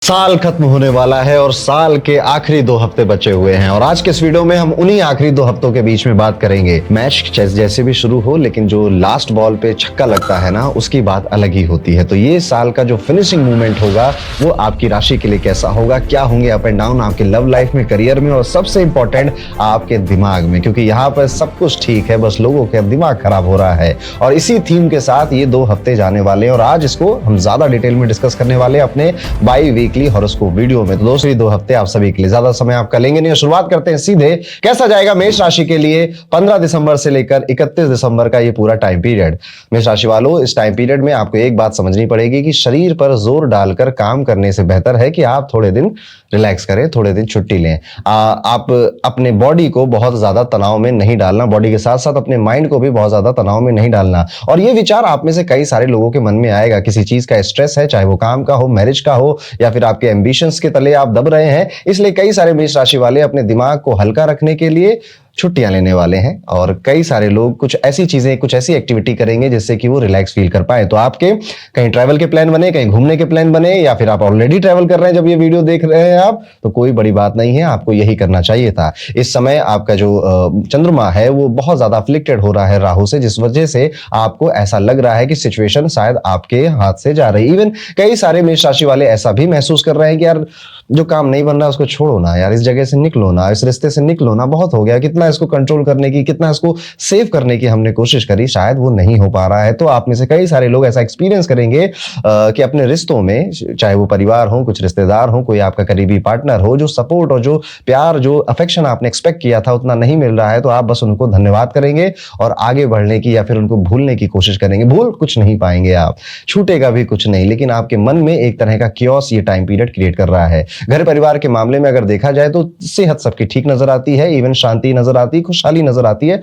साल खत्म होने वाला है और साल के आखिरी 2 हफ्ते बचे हुए हैं और आज के इस वीडियो में हम उन्हीं आखिरी 2 हफ्तों के बीच में बात करेंगे। मैच जैसे भी शुरू हो, लेकिन जो लास्ट बॉल पे छक्का लगता है ना, उसकी बात अलग ही होती है। तो ये साल का जो फिनिशिंग मूवमेंट होगा वो आपकी राशि के लिए कैसा होगा, क्या होंगे अप एंड डाउन आपके लव लाइफ में, करियर में और सबसे इंपॉर्टेंट आपके दिमाग में, क्योंकि यहाँ पर सब कुछ ठीक है, बस लोगों का दिमाग खराब हो रहा है। और इसी थीम के साथ ये 2 हफ्ते जाने वाले हैं और आज इसको हम ज्यादा डिटेल में डिस्कस करने वाले हैं अपने बाई वीकली हॉरोस्कोप वीडियो में। तो दोस्तों, ये 2 हफ्ते आप सभी के लिए ज्यादा समय आपका लेंगे नहीं। शुरुआत करते हैं सीधे, कैसा जाएगा मेष राशि के लिए 15 दिसंबर से लेकर 31 दिसंबर का ये पूरा टाइम पीरियड। मेष राशि वालों, इस टाइम पीरियड में आपको एक बात समझनी पड़ेगी कि शरीर पर जोर डालकर काम करने से बेहतर है कि आप थोड़े दिन रिलैक्स करें, थोड़े दिन छुट्टी लें। आप अपने बॉडी को बहुत ज्यादा तनाव में नहीं डालना, बॉडी के साथ साथ अपने माइंड को भी बहुत ज्यादा तनाव में नहीं डालना। और ये विचार आप में से कई सारे लोगों के मन में आएगा, किसी चीज का स्ट्रेस है, चाहे वो काम का हो, मैरिज का हो, या फिर आपके एम्बिशंस के तले आप दब रहे हैं। इसलिए कई सारे मेष राशि वाले अपने दिमाग को हल्का रखने के लिए छुट्टियां लेने वाले हैं और कई सारे लोग कुछ ऐसी चीजें, कुछ ऐसी एक्टिविटी करेंगे जिससे कि वो रिलैक्स फील कर पाए। तो आपके कहीं ट्रैवल के प्लान बने, कहीं घूमने के प्लान बने, या फिर आप ऑलरेडी ट्रैवल कर रहे हैं जब ये वीडियो देख रहे हैं आप, तो कोई बड़ी बात नहीं है, आपको यही करना चाहिए था। इस समय आपका जो चंद्रमा है वो बहुत ज्यादा अफ्लिक्टेड हो रहा है राहु से, जिस वजह से आपको ऐसा लग रहा है कि सिचुएशन शायद आपके हाथ से जा रही है। इवन कई सारे मेष राशि वाले ऐसा भी महसूस कर रहे हैं कि यार जो काम नहीं बन रहा उसको छोड़ो ना यार, इस जगह से निकलो ना, इस रिश्ते से निकलो ना, बहुत हो गया। कितना इसको कंट्रोल करने की, कितना इसको सेव करने की हमने कोशिश करी, शायद वो नहीं हो पा रहा है। तो आप में से कई सारे लोग ऐसा एक्सपीरियंस करेंगे कि अपने रिश्तों में, चाहे वो परिवार हो, कुछ रिश्तेदार हो, कोई आपका करीबी पार्टनर हो, जो सपोर्ट और जो प्यार, जो अफेक्शन आपने एक्सपेक्ट किया था उतना नहीं मिल रहा है, तो आप बस उनको धन्यवाद करेंगे और आगे बढ़ने की या फिर उनको भूलने की कोशिश करेंगे। भूल कुछ नहीं पाएंगे आप, छूटेगा भी कुछ नहीं, लेकिन आपके मन में एक तरह का क्योस ये टाइम पीरियड क्रिएट कर रहा है। घर परिवार के मामले में अगर देखा जाए तो सेहत सबकी ठीक नजर आती है, इवन शांति नजर आती है, खुशहाली नजर आती है,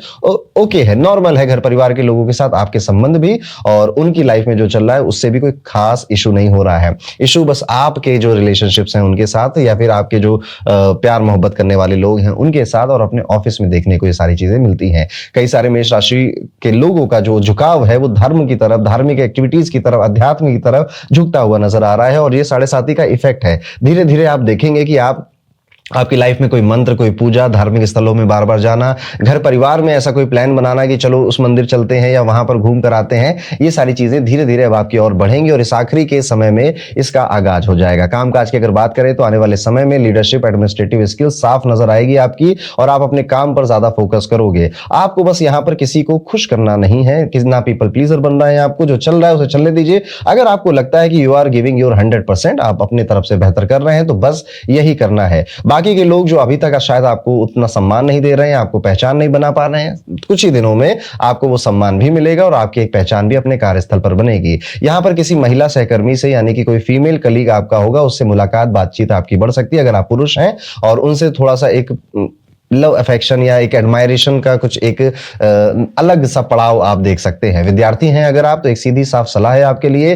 ओके है, नॉर्मल है घर परिवार के लोगों के साथ आपके संबंध भी, और उनकी लाइफ में जो चल रहा है उससे भी कोई खास इशू नहीं हो रहा है। इशू बस आपके जो रिलेशनशिप्स हैं उनके साथ, या फिर आपके जो प्यार मोहब्बत करने वाले लोग हैं उनके साथ, और अपने ऑफिस में देखने को ये सारी चीजें मिलती हैं। कई सारे मेष राशि के लोगों का जो झुकाव है वो धर्म की तरफ, धार्मिक एक्टिविटीज की तरफ, अध्यात्म की तरफ झुकता हुआ नजर आ रहा है, और ये 7.5 का इफेक्ट है। धीरे धीरे आप देखेंगे कि आपकी लाइफ में कोई मंत्र, कोई पूजा, धार्मिक स्थलों में बार बार जाना, घर परिवार में ऐसा कोई प्लान बनाना कि चलो उस मंदिर चलते हैं या वहां पर घूम कर आते हैं, ये सारी चीजें धीरे धीरे अब आपकी ओर बढ़ेंगी और इस आखिरी के समय में इसका आगाज हो जाएगा। कामकाज की अगर बात करें तो आने वाले समय में लीडरशिप, एडमिनिस्ट्रेटिव स्किल साफ नजर आएगी आपकी, और आप अपने काम पर ज्यादा फोकस करोगे। आपको बस यहाँ पर किसी को खुश करना नहीं है, कितना पीपल प्लीजर बनना है आपको, जो चल रहा है उसे चलने दीजिए। अगर आपको लगता है कि यू आर गिविंग योर 100%, आप अपने तरफ से बेहतर कर रहे हैं, तो बस यही करना है। बाकी के लोग जो अभी तक शायद आपको उतना सम्मान नहीं दे रहे हैं, आपको पहचान नहीं बना पा रहे हैं, कुछ ही दिनों में आपको वो सम्मान भी मिलेगा और आपकी एक पहचान भी अपने कार्यस्थल पर बनेगी। यहां पर किसी महिला सहकर्मी से, यानी कि कोई फीमेल कलीग आपका होगा, उससे मुलाकात, बातचीत आपकी बढ़ सकती है अगर आप पुरुष हैं, और उनसे थोड़ा सा एक लव अफेक्शन या एक एडमायरेशन का कुछ एक अलग सा पड़ाव आप देख सकते हैं। विद्यार्थी हैं अगर आप, तो एक सीधी साफ सलाह है आपके लिए,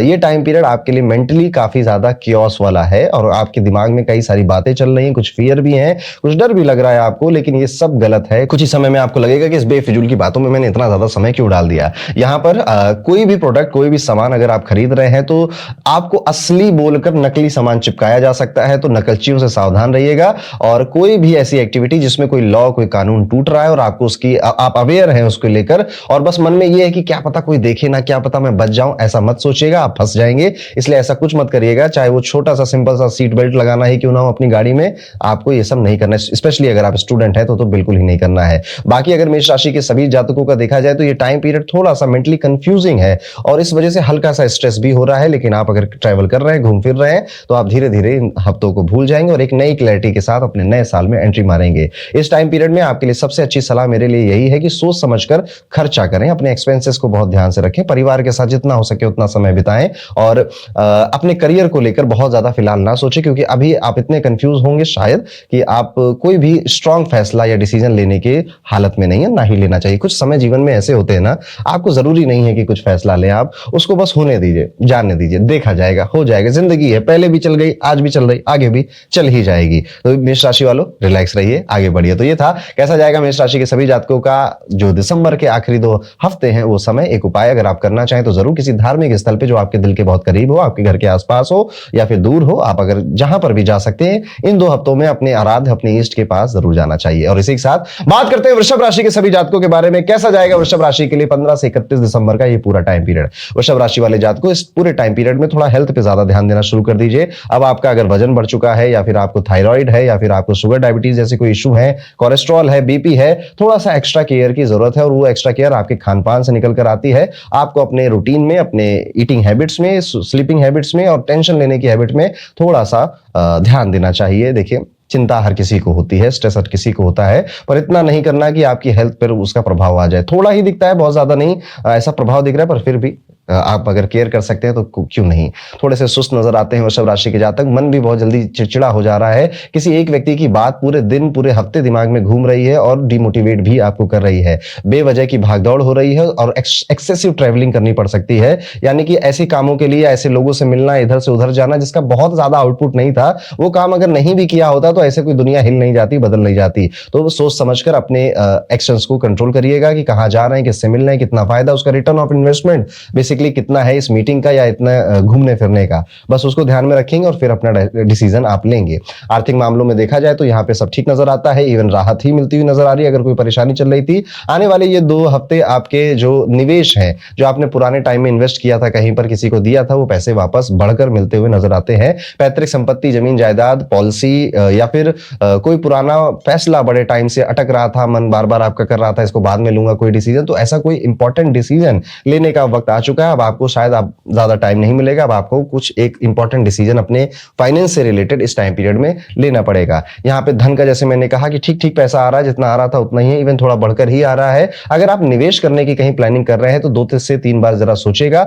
ये टाइम पीरियड आपके लिए मेंटली काफी ज्यादा क्योस वाला है और आपके दिमाग में कई सारी बातें चल रही हैं, कुछ फियर भी हैं, कुछ डर भी लग रहा है आपको, लेकिन ये सब गलत है। कुछ ही समय में आपको लगेगा कि इस बेफिजूल की बातों में मैंने इतना ज्यादा समय क्यों डाल दिया। यहाँ पर कोई भी प्रोडक्ट, कोई भी सामान अगर आप खरीद रहे हैं तो आपको असली बोलकर नकली सामान चिपकाया जा सकता है, तो नकलचियों से सावधान रहिएगा। और कोई भी ऐसी एक्टिविटी जिसमें कोई लॉ, कोई कानून टूट रहा है और आपको उसकी आप अवेयर हैं उसको लेकर, और बस मन में ये है कि क्या पता कोई देखे ना, क्या पता मैं बच जाऊं, ऐसा मत सोचिएगा, आप फंस जाएंगे। इसलिए ऐसा कुछ मत करिएगा, चाहे वो छोटा सा सिंपल सा सीट बेल्ट लगाना ही क्यों ना हो अपनी गाड़ी में, आपको ये सब नहीं करना है। स्पेशली अगर आप स्टूडेंट हैं तो बिल्कुल ही नहीं करना है। बाकी अगर मेष राशि के सभी जातकों का देखा जाए तो ये टाइम पीरियड थोड़ा सा मेंटली कंफ्यूजिंग है और इस वजह से हल्का सा स्ट्रेस भी हो रहा है, लेकिन आप अगर ट्रैवल कर रहे हैं, घूम फिर रहे हैं, तो आप धीरे धीरे इन हफ्तों को भूल जाएंगे और एक नई क्लैरिटी के साथ अपने नए साल में एंट्री मारेंगे। इस टाइम पीरियड में आपके लिए सबसे अच्छी सलाह मेरे लिए यही है कि सोच समझकर खर्चा करें, अपने एक्सपेंसेस को बहुत ध्यान से रखें, परिवार के साथ जितना हो सके उतना समय बिताएं, और अपने करियर को लेकर बहुत ज्यादा फिलहाल ना सोचें, क्योंकि अभी आप इतने कंफ्यूज होंगे शायद कि आप कोई भी स्ट्रांग फैसला या डिसीजन लेने की हालत में नहीं है, ना ही लेना चाहिए। कुछ समय जीवन में ऐसे होते हैं ना, आपको जरूरी नहीं है कि कुछ फैसला लें, आप उसको बस होने दीजिए, जानने दीजिए, देखा जाएगा, हो जाएगा। जिंदगी है, पहले भी चल गई, आज भी चल रही, आगे भी चल ही जाएगी। तो मेष राशि वालों, रिलैक्स रहिए, आगे बढ़िए। तो ये था कैसा जाएगा मेष राशि के सभी जातकों का जो दिसंबर के आखिरी 2 हफ्ते हैं वो समय। एक उपाय अगर आप करना चाहें तो जरूर किसी धार्मिक स्थल पे जो आपके दिल के बहुत करीब हो, आपके घर के आसपास हो या फिर दूर हो, आप अगर जहां पर भी जा सकते हैं इन 2 हफ्तों में अपने आराध्य अपने इष्ट के पास जरूर जाना चाहिए। और इसी के साथ बात करते हैं वृषभ राशि के सभी जातकों के बारे में। कैसा जाएगा वृषभ राशि के लिए 15 से 31 दिसंबर का ये पूरा टाइम पीरियड। वृषभ राशि वाले जातकों इस पूरे टाइम पीरियड में थोड़ा हेल्थ पे ज्यादा ध्यान देना शुरू कर दीजिए। अब आपका अगर वजन बढ़ चुका है या फिर आपको थायराइड है या फिर आपको शुगर डायबिटीज जैसे कोई इशू है, कोलेस्ट्रॉल है, बीपी है, थोड़ा सा एक्स्ट्रा केयर की जरूरत है। और वो एक्स्ट्रा केयर आपके खान पान से निकल कर आती है। आपको अपने रूटीन में, अपने ईटिंग हैबिट्स में, स्लीपिंग हैबिट्स में और टेंशन लेने की हैबिट में थोड़ा सा ध्यान देना चाहिए। देखिए चिंता हर किसी को होती है, स्ट्रेस हर किसी को होता है, पर इतना नहीं करना कि आपकी हेल्थ पर उसका प्रभाव आ जाए। थोड़ा ही दिखता है, बहुत ज्यादा नहीं ऐसा प्रभाव दिख रहा है, पर फिर भी आप अगर केयर कर सकते हैं तो क्यों नहीं। थोड़े से सुस्त नजर आते हैं वृषभ राशि के जातक, मन भी बहुत जल्दी चिड़चिड़ा हो जा रहा है। किसी एक व्यक्ति की बात पूरे दिन पूरे हफ्ते दिमाग में घूम रही है और डिमोटिवेट भी आपको कर रही है। बेवजह की भागदौड़ हो रही है और एक्सेसिव ट्रैवलिंग करनी पड़ सकती है, यानी कि ऐसे कामों के लिए ऐसे लोगों से मिलना, इधर से उधर जाना जिसका बहुत ज्यादा आउटपुट नहीं था। वो काम अगर नहीं भी किया होता तो ऐसे कोई दुनिया हिल नहीं जाती, बदल नहीं जाती। तो सोच समझकर अपने एक्शंस को कंट्रोल करिएगा कि कहां जा रहे हैं, किससे मिल रहे हैं, कितना फायदा, उसका रिटर्न ऑफ इन्वेस्टमेंट बेसिकली कितना है इस मीटिंग का या इतना घूमने फिरने का, बस उसको ध्यान में रखेंगे और फिर अपना डिसीजन आप लेंगे। आर्थिक मामलों में देखा जाए तो यहाँ पे सब ठीक नजर आता है, इवन राहत ही मिलती हुई नजर आ रही है। अगर कोई परेशानी चल रही थी, आने वाले ये 2 हफ्ते आपके जो निवेश हैं, जो आपने पुराने टाइम में इन्वेस्ट किया था, कहीं पर किसी को दिया था, वो पैसे वापस बढ़कर मिलते हुए नजर आते हैं। पैतृक संपत्ति, जमीन जायदाद, पॉलिसी या फिर कोई पुराना फैसला बड़े टाइम से अटक रहा था, मन बार बार आपका कर रहा था इसको बाद में लूंगा कोई डिसीजन, तो ऐसा कोई इंपॉर्टेंट डिसीजन लेने का वक्त आ चुका है। अब आपको शायद आप ज्यादा टाइम नहीं मिलेगा, अब आपको कुछ एक इंपॉर्टेंट डिसीजन अपने फाइनेंस से रिलेटेड इस टाइम पीरियड में लेना पड़ेगा। यहाँ पे धन का जैसे मैंने कहा कि ठीक ठीक पैसा आ रहा है, जितना आ रहा था उतना ही है, इवन थोड़ा बढ़कर ही आ रहा है। अगर आप निवेश करने की कहीं प्लानिंग कर रहे हैं तो 2 से 3 बार जरा सोचेगा।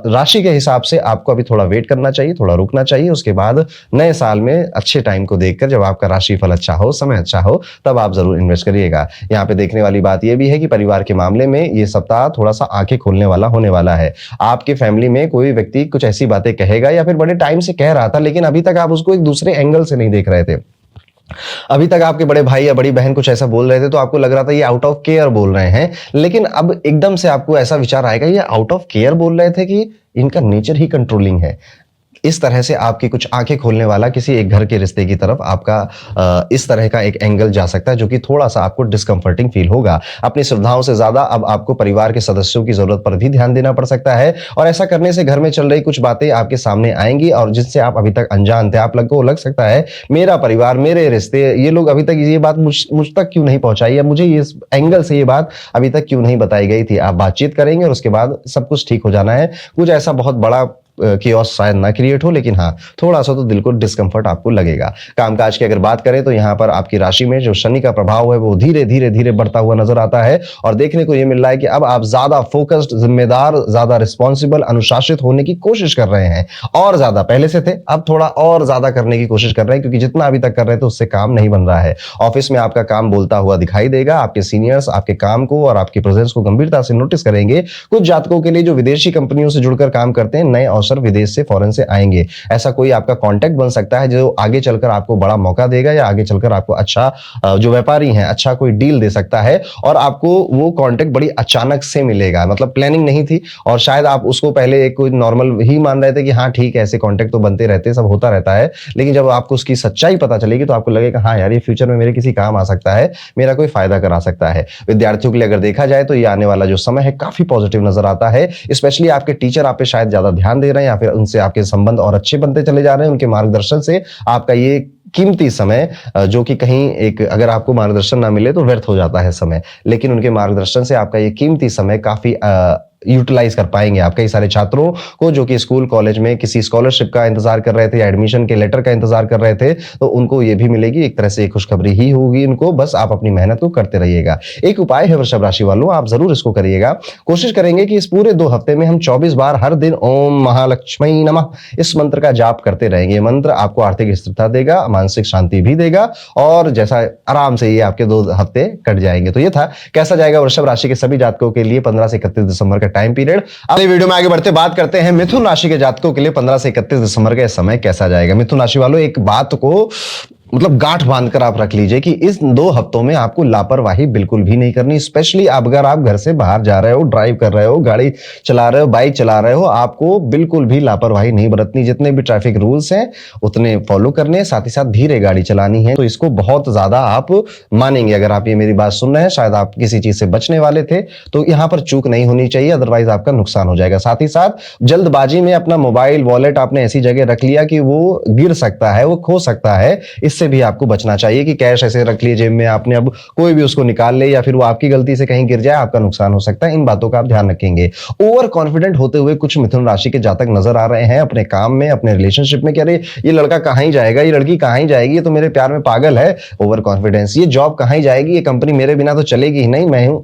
राशि के हिसाब से आपको अभी थोड़ा वेट करना चाहिए, थोड़ा रुकना चाहिए। उसके बाद नए साल में अच्छे टाइम को देखकर, जब आपका राशि फल अच्छा हो, समय अच्छा हो, तब आप जरूर इन्वेस्ट करिएगा। यहाँ पे देखने वाली बात यह भी है कि परिवार के मामले में ये सप्ताह थोड़ा सा आंखें खोलने वाला होने वाला है। आपके फैमिली में कोई व्यक्ति कुछ ऐसी बातें कहेगा या फिर बड़े टाइम से कह रहा था, लेकिन अभी तक आप उसको एक दूसरे एंगल से नहीं देख रहे थे। अभी तक आपके बड़े भाई या बड़ी बहन कुछ ऐसा बोल रहे थे तो आपको लग रहा था ये आउट ऑफ केयर बोल रहे हैं, लेकिन अब एकदम से आपको ऐसा विचार आएगा ये आउट ऑफ केयर बोल रहे थे कि इनका नेचर ही कंट्रोलिंग है। इस तरह से आपकी कुछ आंखें खोलने वाला किसी एक घर के रिश्ते की तरफ आपका इस तरह का एक एंगल जा सकता है, जो कि थोड़ा सा आपको डिस्कंफर्टिंग फील होगा। अपनी सुविधाओं से ज्यादा अब आपको परिवार के सदस्यों की जरूरत पर भी ध्यान देना पड़ सकता है, और ऐसा करने से घर में चल रही कुछ बातें आपके सामने आएंगी और जिनसे आप अभी तक अनजान थे। आप लोग को लग सकता है मेरा परिवार, मेरे रिश्ते, ये लोग अभी तक ये बात मुझ तक क्यों नहीं पहुंचाई, या मुझे इस एंगल से ये बात अभी तक क्यों नहीं बताई गई थी। आप बातचीत करेंगे और उसके बाद सब कुछ ठीक हो जाना है। कुछ ऐसा बहुत बड़ा कियोस शायद ना क्रिएट हो, लेकिन हाँ थोड़ा सा तो दिल को डिस्कंफर्ट आपको लगेगा। कामकाज की अगर बात करें तो यहाँ पर आपकी राशि में जो शनि का प्रभाव है वो धीरे धीरे धीरे बढ़ता हुआ नजर आता है, और देखने को ये मिल रहा है कि अब आप ज्यादा फोकस्ड, जिम्मेदार, ज्यादा रिस्पॉन्सिबल, अनुशासित होने की कोशिश कर रहे हैं। और ज्यादा पहले से थे, अब थोड़ा और ज्यादा करने की कोशिश कर रहे हैं, क्योंकि जितना अभी तक कर रहे थे उससे काम नहीं बन रहा है। ऑफिस में आपका काम बोलता हुआ दिखाई देगा। आपके सीनियर्स आपके काम को और आपकी प्रेजेंस को गंभीरता से नोटिस करेंगे। कुछ जातकों के लिए जो विदेशी कंपनियों से जुड़कर काम करते हैं, नए अवसर विदेश से, फॉरेन से आएंगे। ऐसा कोई आपका कांटेक्ट बन सकता है जो आगे चलकर आपको बड़ा मौका देगा, या आगे चलकर आपको अच्छा, जो व्यापारी हैं, अच्छा कोई डील दे सकता है, और आपको वो कांटेक्ट बड़ी अचानक से मिलेगा। मतलब प्लानिंग नहीं थी, और शायद आप उसको पहले एक कोई नॉर्मल ही मान रहे थे कि हाँ ठीक है, ऐसे कांटेक्ट तो बनते रहते हैं, सब होता रहता है। लेकिन जब आपको उसकी सच्चाई पता चलेगी तो आपको लगेगा हाँ यार, ये फ्यूचर में मेरे किसी काम आ सकता है, मेरा कोई फायदा करा सकता है। विद्यार्थियों के लिए अगर देखा जाए तो ये आने वाला जो समय है काफी पॉजिटिव नजर आता है। स्पेशली आपके टीचर आप पे शायद ज्यादा ध्यान दे रहे हैं, या फिर उनसे आपके संबंध और अच्छे बनते चले जा रहे हैं। उनके मार्गदर्शन से आपका ये कीमती समय, जो कि कहीं एक अगर आपको मार्गदर्शन ना मिले तो व्यर्थ हो जाता है समय, लेकिन उनके मार्गदर्शन से आपका ये कीमती समय काफी यूटिलाइज कर पाएंगे आप। कई सारे छात्रों को जो कि स्कूल कॉलेज में किसी स्कॉलरशिप का इंतजार कर रहे थे या एडमिशन के लेटर का इंतजार कर रहे थे, तो उनको ये भी मिलेगी। एक तरह से एक खुशखबरी ही होगी उनको, बस आप अपनी मेहनत को करते रहिएगा। एक उपाय है वृषभ राशि वालों, आप जरूर इसको करिएगा। कोशिश करेंगे कि इस पूरे 2 हफ्ते में हम 24 बार हर दिन ओम महालक्ष्मी नमः इस मंत्र का जाप करते रहेंगे। ये मंत्र आपको आर्थिक स्थिरता देगा, मानसिक शांति भी देगा, और जैसा आराम से ये आपके 2 हफ्ते कट जाएंगे। तो ये था कैसा जाएगा वृषभ राशि के सभी जातकों के लिए 15 से 31 दिसंबर का टाइम पीरियड। अगले वीडियो में आगे बढ़ते बात करते हैं मिथुन राशि के जातकों के लिए 15 से 31 दिसंबर का समय कैसा जाएगा। मिथुन राशि वालों, एक बात को मतलब गांठ बांधकर आप रख लीजिए कि इस 2 हफ्तों में आपको लापरवाही बिल्कुल भी नहीं करनी। स्पेशली अगर आप घर से बाहर जा रहे हो, ड्राइव कर रहे हो, गाड़ी चला रहे हो, बाइक चला रहे हो, आपको बिल्कुल भी लापरवाही नहीं बरतनी। जितने भी ट्रैफिक रूल्स हैं उतने फॉलो करने, साथ ही साथ धीरे गाड़ी चलानी है। तो इसको बहुत ज्यादा आप मानेंगे अगर आप ये मेरी बात सुन रहे हैं। शायद आप किसी चीज से बचने वाले थे, तो यहां पर चूक नहीं होनी चाहिए, अदरवाइज आपका नुकसान हो जाएगा। साथ ही साथ जल्दबाजी में अपना मोबाइल वॉलेट आपने ऐसी जगह रख लिया कि वो गिर सकता है, वो खो सकता है, इससे भी आपको बचना चाहिए। कि कैश ऐसे रख लिए जेब में आपने, अब कोई भी उसको निकाल ले या फिर वो आपकी गलती से कहीं गिर जाए, आपका नुकसान हो सकता है। इन बातों का आप ध्यान रखेंगे। ओवर कॉन्फिडेंट होते हुए कुछ मिथुन राशि के जातक नजर आ रहे हैं अपने काम में, अपने रिलेशनशिप में। कह रहे ये लड़का कहां ही जाएगा, ये लड़की कहां ही जाएगी, ये तो मेरे प्यार में पागल है। Over confidence. ये जॉब कहां ही जाएगी, ये कंपनी मेरे बिना तो चलेगी ही नहीं, मैं हूं।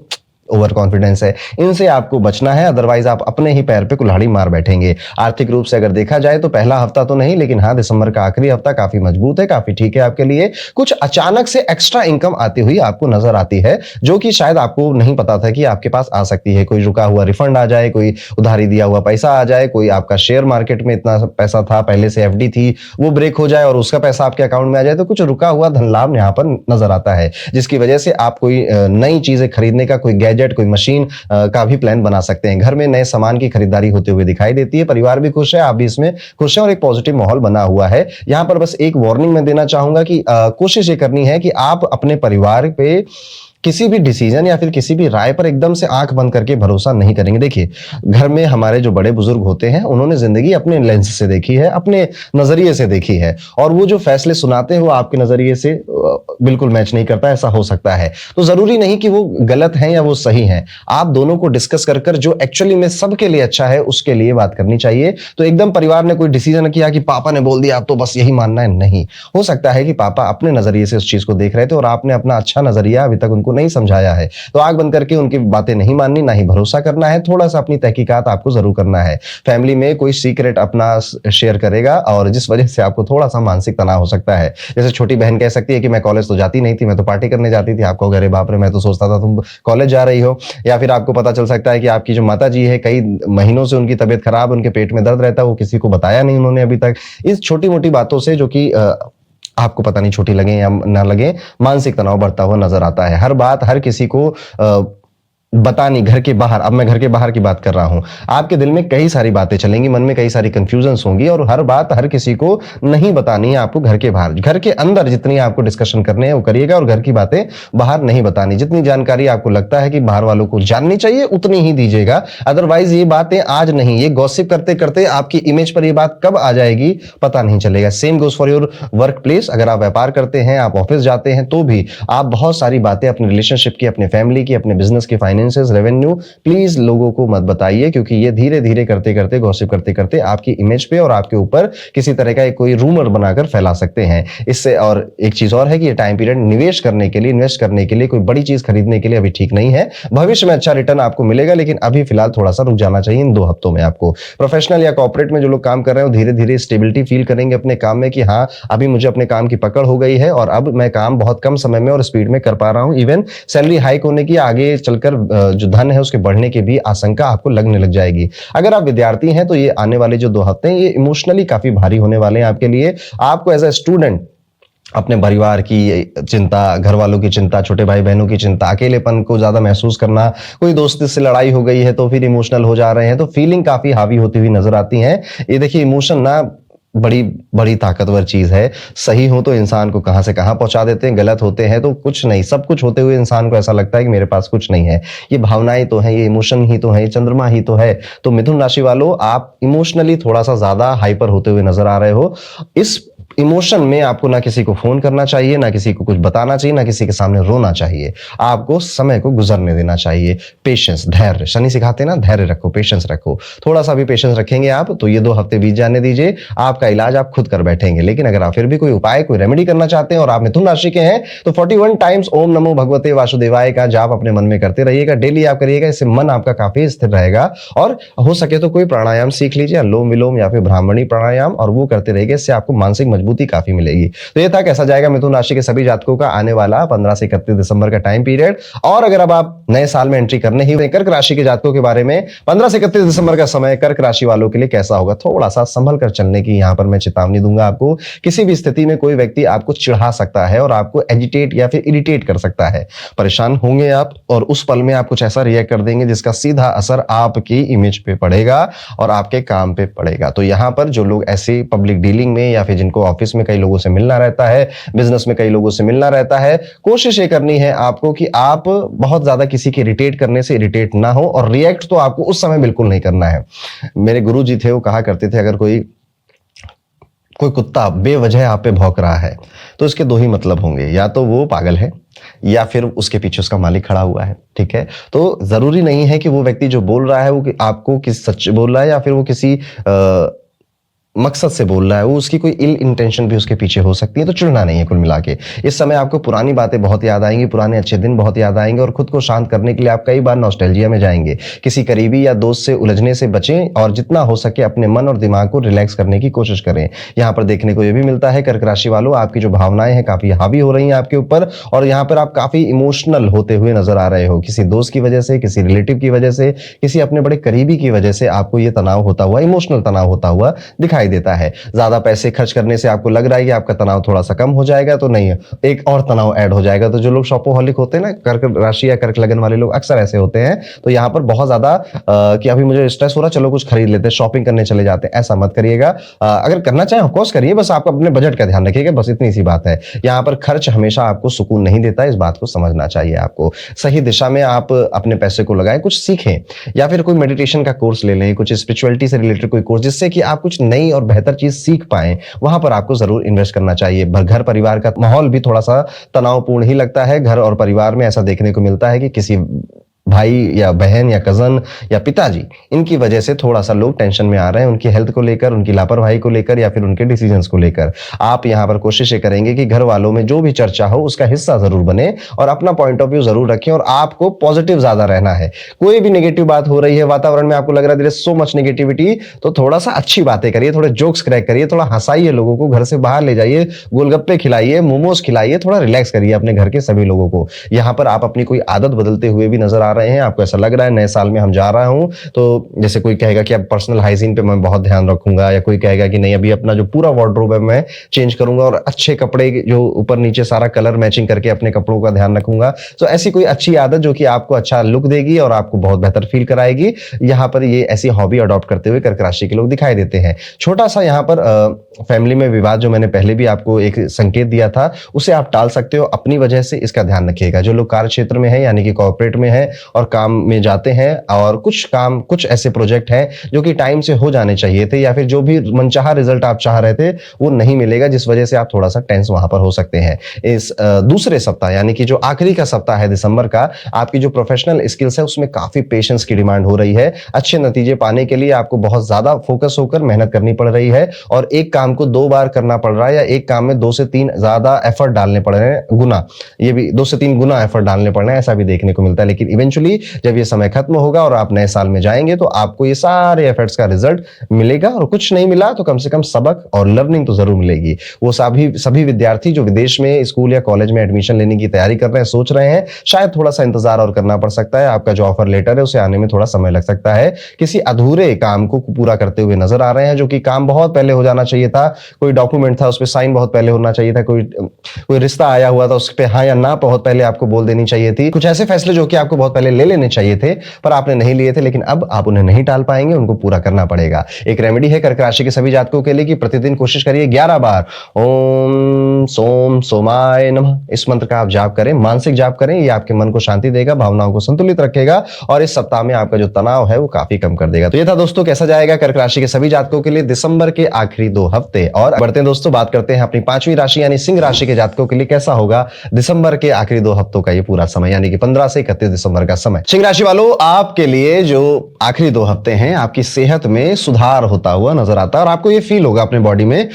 ओवर कॉन्फिडेंस है। इनसे आपको बचना है, अदरवाइज आप अपने ही पैर पे कुल्हाड़ी मार बैठेंगे। आर्थिक रूप से अगर देखा जाए तो पहला हफ्ता तो नहीं, लेकिन हाँ दिसंबर का आखिरी हफ्ता काफी मजबूत है, काफी ठीक है आपके लिए। कुछ अचानक से एक्स्ट्रा इनकम आती हुई आपको नजर आती है, जो कि शायद आपको नहीं पता था कि आपके पास आ सकती है। कोई रुका हुआ रिफंड आ जाए, कोई उधारी दिया हुआ पैसा आ जाए, कोई आपका शेयर मार्केट में इतना पैसा था, पहले से एफडी थी, वो ब्रेक हो जाए और उसका पैसा आपके अकाउंट में आ जाए। तो कुछ रुका हुआ धन लाभ यहाँ पर नजर आता है, जिसकी वजह से आप कोई नई चीजें खरीदने का, कोई गैजेट, कोई मशीन का भी प्लान बना सकते हैं। घर में नए सामान की खरीदारी होते हुए दिखाई देती है। परिवार भी खुश है, आप भी इसमें खुश हैं और एक पॉजिटिव माहौल बना हुआ है। यहां पर बस एक वार्निंग मैं देना चाहूंगा कि कोशिश ये करनी है कि आप अपने परिवार पे किसी भी डिसीजन या फिर किसी भी राय पर एकदम से आंख बंद करके भरोसा नहीं करेंगे। देखिए, घर में हमारे जो बड़े बुजुर्ग होते हैं उन्होंने जिंदगी अपने लेंस से देखी है, अपने नजरिए से देखी है, और वो जो फैसले सुनाते हैं वो आपके नजरिए से बिल्कुल मैच नहीं करता। ऐसा हो सकता है, तो जरूरी नहीं कि वो गलत है या वो सही है। आप दोनों को डिस्कस कर कर जो एक्चुअली में सबके लिए अच्छा है उसके लिए बात करनी चाहिए। तो एकदम परिवार ने कोई डिसीजन किया कि पापा ने बोल दिया आप तो बस यही मानना है, नहीं। हो सकता है कि पापा अपने नजरिए से उस चीज को देख रहे थे और आपने अपना अच्छा नजरिया अभी तक उनको नहीं समझाया है। तो आंख बंद करके उनकी बातें नहीं माननी, ना ही भरोसा करना है। थोड़ा सा अपनी तहकीकात आपको जरूर करना है। फैमिली में कोई सीक्रेट अपना शेयर करेगा और जिस वजह से आपको थोड़ा सा मानसिक तनाव हो सकता है। जैसे छोटी बहन कह सकती है कि मैं कॉलेज तो जाती नहीं थी, मैं तो पार्टी करने जाती थी। आपको अरे बाप रे, मैं तो सोचता था तुम कॉलेज जा रही हो। या फिर आपको पता चल सकता है कि आपकी जो माता जी है, कई महीनों से उनकी तबीयत खराब, उनके पेट में दर्द रहता है, वो किसी को बताया नहीं उन्होंने अभी तक। इस छोटी मोटी बातों से, जो कि आपको पता नहीं छोटी लगे या ना लगे, मानसिक तनाव बढ़ता हुआ नजर आता है। हर बात हर किसी को बतानी, घर के बाहर, अब मैं घर के बाहर की बात कर रहा हूं, आपके दिल में कई सारी बातें चलेंगी, मन में कई सारी कंफ्यूजन्स होंगी, और हर बात हर किसी को नहीं बतानी है आपको। घर के बाहर, घर के अंदर जितनी आपको डिस्कशन करने हैं वो करिएगा, और घर की बातें बाहर नहीं बतानी। जितनी जानकारी आपको लगता है कि बाहर वालों को जाननी चाहिए उतनी ही दीजिएगा। अदरवाइज ये बातें आज नहीं, ये गॉसिप करते करते आपकी इमेज पर ये बात कब आ जाएगी पता नहीं चलेगा। Same goes for your work place. अगर आप व्यापार करते हैं, आप ऑफिस जाते हैं, तो भी आप बहुत सारी बातें अपने रिलेशनशिप की, अपने फैमिली की, अपने बिजनेस की, फाइनेंस, रेवेन्यू, प्लीज लोगों को मत बताइए, क्योंकि ये धीरे धीरे करते करते, गॉसिप करते करते आपकी इमेज पे और आपके ऊपर किसी तरह का कोई रूमर बनाकर फैला सकते हैं इससे। और एक चीज और है कि ये टाइम पीरियड निवेश करने के लिए, इन्वेस्ट करने के लिए, कोई बड़ी चीज खरीदने के लिए अभी ठीक नहीं है। भविष्य में अच्छा रिटर्न आपको मिलेगा, लेकिन अभी फिलहाल थोड़ा सा रुक जाना चाहिए इन 2 हफ्तों में आपको। प्रोफेशनल या कॉर्पोरेट में जो लोग काम कर रहे हो, धीरे धीरे स्टेबिलिटी फील करेंगे अपने काम में कि हाँ अभी मुझे अपने काम की पकड़ हो गई है और अब मैं काम बहुत कम समय में और स्पीड में कर पा रहा हूं। इवन सैलरी हाइक होने की, आगे चलकर जो धन है उसके बढ़ने की भी आशंका आपको लगने लग जाएगी। अगर आप विद्यार्थी हैं तो ये आने वाले जो 2 हफ्ते हैं ये इमोशनली काफी भारी होने वाले हैं आपके लिए। आपको एज ए स्टूडेंट अपने परिवार की चिंता, घर वालों की चिंता, छोटे भाई बहनों की चिंता, अकेलेपन को ज्यादा महसूस करना, कोई दोस्त से लड़ाई हो गई है तो फिर इमोशनल हो जा रहे हैं, तो फीलिंग काफी हावी होती हुई नजर आती है। ये देखिए, इमोशन ना बड़ी बड़ी ताकतवर चीज है। सही हो तो इंसान को कहां से कहां पहुंचा देते हैं, गलत होते हैं तो कुछ नहीं। सब कुछ होते हुए इंसान को ऐसा लगता है कि मेरे पास कुछ नहीं है। ये भावनाएं तो हैं, ये इमोशन ही तो है, ये चंद्रमा ही तो है। तो मिथुन राशि वालों, आप इमोशनली थोड़ा सा ज्यादा हाइपर होते हुए नजर आ रहे हो। इस इमोशन में आपको ना किसी को फोन करना चाहिए, ना किसी को कुछ बताना चाहिए, ना किसी के सामने रोना चाहिए। आपको समय को गुजरने देना चाहिए। पेशेंस, धैर्य, शनि सिखाते ना, धैर्य रखो, पेशेंस रखो। थोड़ा सा भी पेशेंस रखेंगे आप तो ये 2 हफ्ते बीत जाने दीजिए, आपका इलाज आप खुद कर बैठेंगे। लेकिन अगर आप फिर भी कोई उपाय, कोई रेमेडी करना चाहते हैं और आप मिथुन राशि के हैं तो 41 टाइम्स ओम नमो भगवते वासुदेवाय का जाप अपने मन में करते रहिएगा। डेली आप करिएगा, इससे मन आपका काफी स्थिर रहेगा। और हो सके तो कोई प्राणायाम सीख लीजिए, अनुलोम विलोम या फिर ब्राह्मणी प्राणायाम, और वो करते रहिएगा। इससे आपको मानसिक मजबूती काफी मिलेगी। तो ये था कैसा जाएगा मिथुन राशि के सभी जातकों का आने वाला 15 से 31 दिसंबर का टाइम पीरियड। और अगर अब आप नए साल में एंट्री करने ही कर्क राशि के जातकों के बारे में 15 से 31 दिसंबर का समय कर्क राशि वालों के लिए कैसा होगा, थोड़ा सा संभल कर चलने की यहां पर मैं चेतावनी दूंगा आपको। किसी भी स्थिति में कोई व्यक्ति आपको चिढ़ा सकता है और आपको एजिटेट या फिर इरिटेट कर सकता है, परेशान होंगे आप और उस पल में आप कुछ ऐसा रिएक्ट कर देंगे जिसका सीधा असर आपकी इमेज पे पड़ेगा और आपके काम पे पड़ेगा। तो यहां पर जो लोग ऐसे पब्लिक डीलिंग में या फिर जिनको ऑफिस में कई लोगों से मिलना रहता है, बिजनेस में कई लोगों से मिलना रहता है, कोशिश ये करनी है आपको कि आप बहुत ज्यादा किसी के इरिटेट करने से इरिटेट ना हो और रिएक्ट तो आपको उस समय बिल्कुल नहीं करना है। मेरे गुरु जी थे, वो कहा करते थे अगर कोई कुत्ता बेवजह आप पे भौंक रहा है तो इसके दो ही मतलब होंगे, या तो वो पागल है या फिर उसके पीछे उसका मालिक खड़ा हुआ है। ठीक है, तो जरूरी नहीं है कि वो व्यक्ति जो बोल रहा है वो आपको किस सच बोल रहा है या फिर वो किसी मकसद से बोल रहा है, वो उसकी कोई इल इंटेंशन भी उसके पीछे हो सकती है। तो चिढ़ना नहीं है कुल मिला के। इस समय आपको पुरानी बातें बहुत याद आएंगी, पुराने अच्छे दिन बहुत याद आएंगे और खुद को शांत करने के लिए आप कई बार नॉस्टैल्जिया में जाएंगे। किसी करीबी या दोस्त से उलझने से बचें और जितना हो सके अपने मन और दिमाग को रिलैक्स करने की कोशिश करें। यहाँ पर देखने को यह भी मिलता है कर्क राशि वालों, आपकी जो भावनाएं हैं काफी हावी हो रही हैं आपके ऊपर और यहाँ पर आप काफी इमोशनल होते हुए नजर आ रहे हो। किसी दोस्त की वजह से, किसी रिलेटिव की वजह से, किसी अपने बड़े करीबी की वजह से आपको ये तनाव होता हुआ, इमोशनल तनाव होता हुआ दिखाई देता है। ज्यादा पैसे खर्च करने से आपको लग रहा है कि आपका तनाव थोड़ा सा कम हो जाएगा, तो नहीं, एक और तनाव ऐड हो जाएगा। तो जो लोग शॉपोहॉलिक होते हैं ना, कर्क राशि या कर्क लगन वाले लोग अक्सर ऐसे होते हैं। तो यहाँ पर बहुत ज्यादा कि अभी मुझे स्ट्रेस हो रहा, चलो कुछ खरीद लेते हैं, शॉपिंग करने चले जाते हैं, ऐसा मत करिएगा। अगर करना चाहें ऑफकोर्स करिए, बस आप अपने बजट का ध्यान रखिएगा, बस इतनी सी बात है। यहाँ पर खर्च हमेशा आपको सुकून नहीं देता, इस बात को समझना चाहिए आपको। सही दिशा में आप अपने पैसे को लगाएं, कुछ सीखें या फिर कोई मेडिटेशन का कोर्स ले लें, कुछ स्पिरिचुअलिटी से रिलेटेड कोई कोर्स, जिससे कि आप कुछ नई और बेहतर चीज सीख पाएं, वहां पर आपको जरूर इन्वेस्ट करना चाहिए। घर परिवार का माहौल भी थोड़ा सा तनावपूर्ण ही लगता है। घर और परिवार में ऐसा देखने को मिलता है कि किसी भाई या बहन या कजन या पिताजी, इनकी वजह से थोड़ा सा लोग टेंशन में आ रहे हैं, उनकी हेल्थ को लेकर, उनकी लापरवाही को लेकर या फिर उनके डिसीजंस को लेकर। आप यहां पर कोशिश करेंगे कि घर वालों में जो भी चर्चा हो उसका हिस्सा जरूर बने और अपना पॉइंट ऑफ व्यू जरूर रखें और आपको पॉजिटिव ज्यादा रहना है। कोई भी नेगेटिव बात हो रही है वातावरण में, आपको लग रहा है there is so much negativity, तो थोड़ा सा अच्छी बातें करिए, थोड़े जोक्स क्रैक करिए, थोड़ा हंसाइए लोगों को, घर से बाहर ले जाइए, गोलगप्पे खिलाइए, मोमोज खिलाइए, थोड़ा रिलैक्स करिए अपने घर के सभी लोगों को। यहां पर आप अपनी कोई आदत बदलते हुए भी नजर आ रहे हैं। आपको ऐसा लग रहा है नए साल में हम जा रहा हूं, तो जैसे कोई कहेगा कि अब पर्सनल हाइजीन पे मैं बहुत ध्यान रखूंगा, या कोई कहेगा कि नहीं अभी अपना जो पूरा वार्डरोब है मैं चेंज करूंगा और अच्छे कपड़े जो ऊपर नीचे सारा कलर मैचिंग करके अपने कपड़ों का ध्यान रखूंगा। तो ऐसी कोई अच्छी आदत जो कि आपको अच्छा लुक देगी और आपको बहुत बेहतर फील कराएगी, यहां पर ये ऐसी हॉबी अडॉप्ट करते हुए कर्क राशि के लोग दिखाई देते हैं। छोटा सा यहां पर फैमिली में विवाद जो मैंने पहले भी आपको एक संकेत दिया था, उसे आप टाल सकते हो अपनी वजह से, इसका ध्यान रखिएगा। जो लोग कार्य क्षेत्र में है यानी कि कॉर्पोरेट में है और काम में जाते हैं और कुछ ऐसे प्रोजेक्ट हैं जो कि टाइम से हो जाने चाहिए थे या फिर जो भी मनचाहा रिजल्ट आप चाह रहे थे वो नहीं मिलेगा, जिस वजह से आप थोड़ा सा टेंस वहां पर हो सकते हैं। इस दूसरे सप्ताह यानी कि जो आखिरी का सप्ताह है दिसंबर का, आपकी जो प्रोफेशनल स्किल्स है उसमें काफी पेशेंस की डिमांड हो रही है। अच्छे नतीजे पाने के लिए आपको बहुत ज्यादा फोकस होकर मेहनत करनी पड़ रही है और एक काम को 2 बार करना पड़ रहा है या एक काम में 2 से 3 ज्यादा एफर्ट डालने पड़ रहे हैं, गुना, ये भी 2 से 3 गुना एफर्ट डालने पड़ रहे हैं, ऐसा भी देखने को मिलता है। लेकिन इवेंचुअली जब ये समय खत्म होगा और आप नए साल में जाएंगे तो आपको ये सारे एफर्ट्स का रिजल्ट मिलेगा और कुछ नहीं मिला तो कम से कम सबक और लर्निंग तो जरूर मिलेगी। वो सभी विद्यार्थी जो विदेश में स्कूल या कॉलेज में एडमिशन लेने की तैयारी कर रहे हैं, सोच रहे हैं, शायद थोड़ा सा इंतजार और करना पड़ सकता है। आपका जो ऑफर लेटर है उसे आने में थोड़ा समय लग सकता है। किसी अधूरे काम को पूरा करते हुए नजर आ रहे हैं, जो कि काम बहुत पहले हो जाना चाहिए था। कोई डॉक्यूमेंट था उस पर साइन बहुत पहले होना चाहिए था, कोई रिश्ता आया हुआ था उस पर हाँ या ना बहुत पहले आपको बोल देनी चाहिए थी। कुछ ऐसे फैसले जो कि आपको बहुत पहले ले लेने चाहिए थे पर आपने नहीं लिए थे, लेकिन अब आप उन्हें नहीं टाल पाएंगे, उनको पूरा करना पड़ेगा। एक रेमेडी है कर्क राशि के सभी जातकों के लिए कि प्रतिदिन कोशिश करिए 11 बार ओम सोम सोमाय नमः इस मंत्र का आप जाप करें, मानसिक जाप करें। ये आपके मन को शांति देगा, भावनाओं को संतुलित रखेगा और इस सप्ताह में आपका जो तनाव है वो काफी कम कर देगा। तो ये था दोस्तों कैसा जाएगा कर्क राशि के सभी जातकों के लिए दिसंबर के आखिरी 2 हफ्ते। और बढ़ते हैं दोस्तों, बात करते हैं अपनी 5वीं राशि यानी सिंह राशि के जातकों के लिए कैसा होगा दिसंबर के आखिरी 2 हफ्तों का ये पूरा समय यानी कि 15 से 31 दिसंबर का समय। सिंह राशि वालों, आपके लिए जो आखिरी 2 हफ्ते हैं, आपकी सेहत में सुधार होता हुआ नजर आता है और आपको ये फील होगा अपने बॉडी में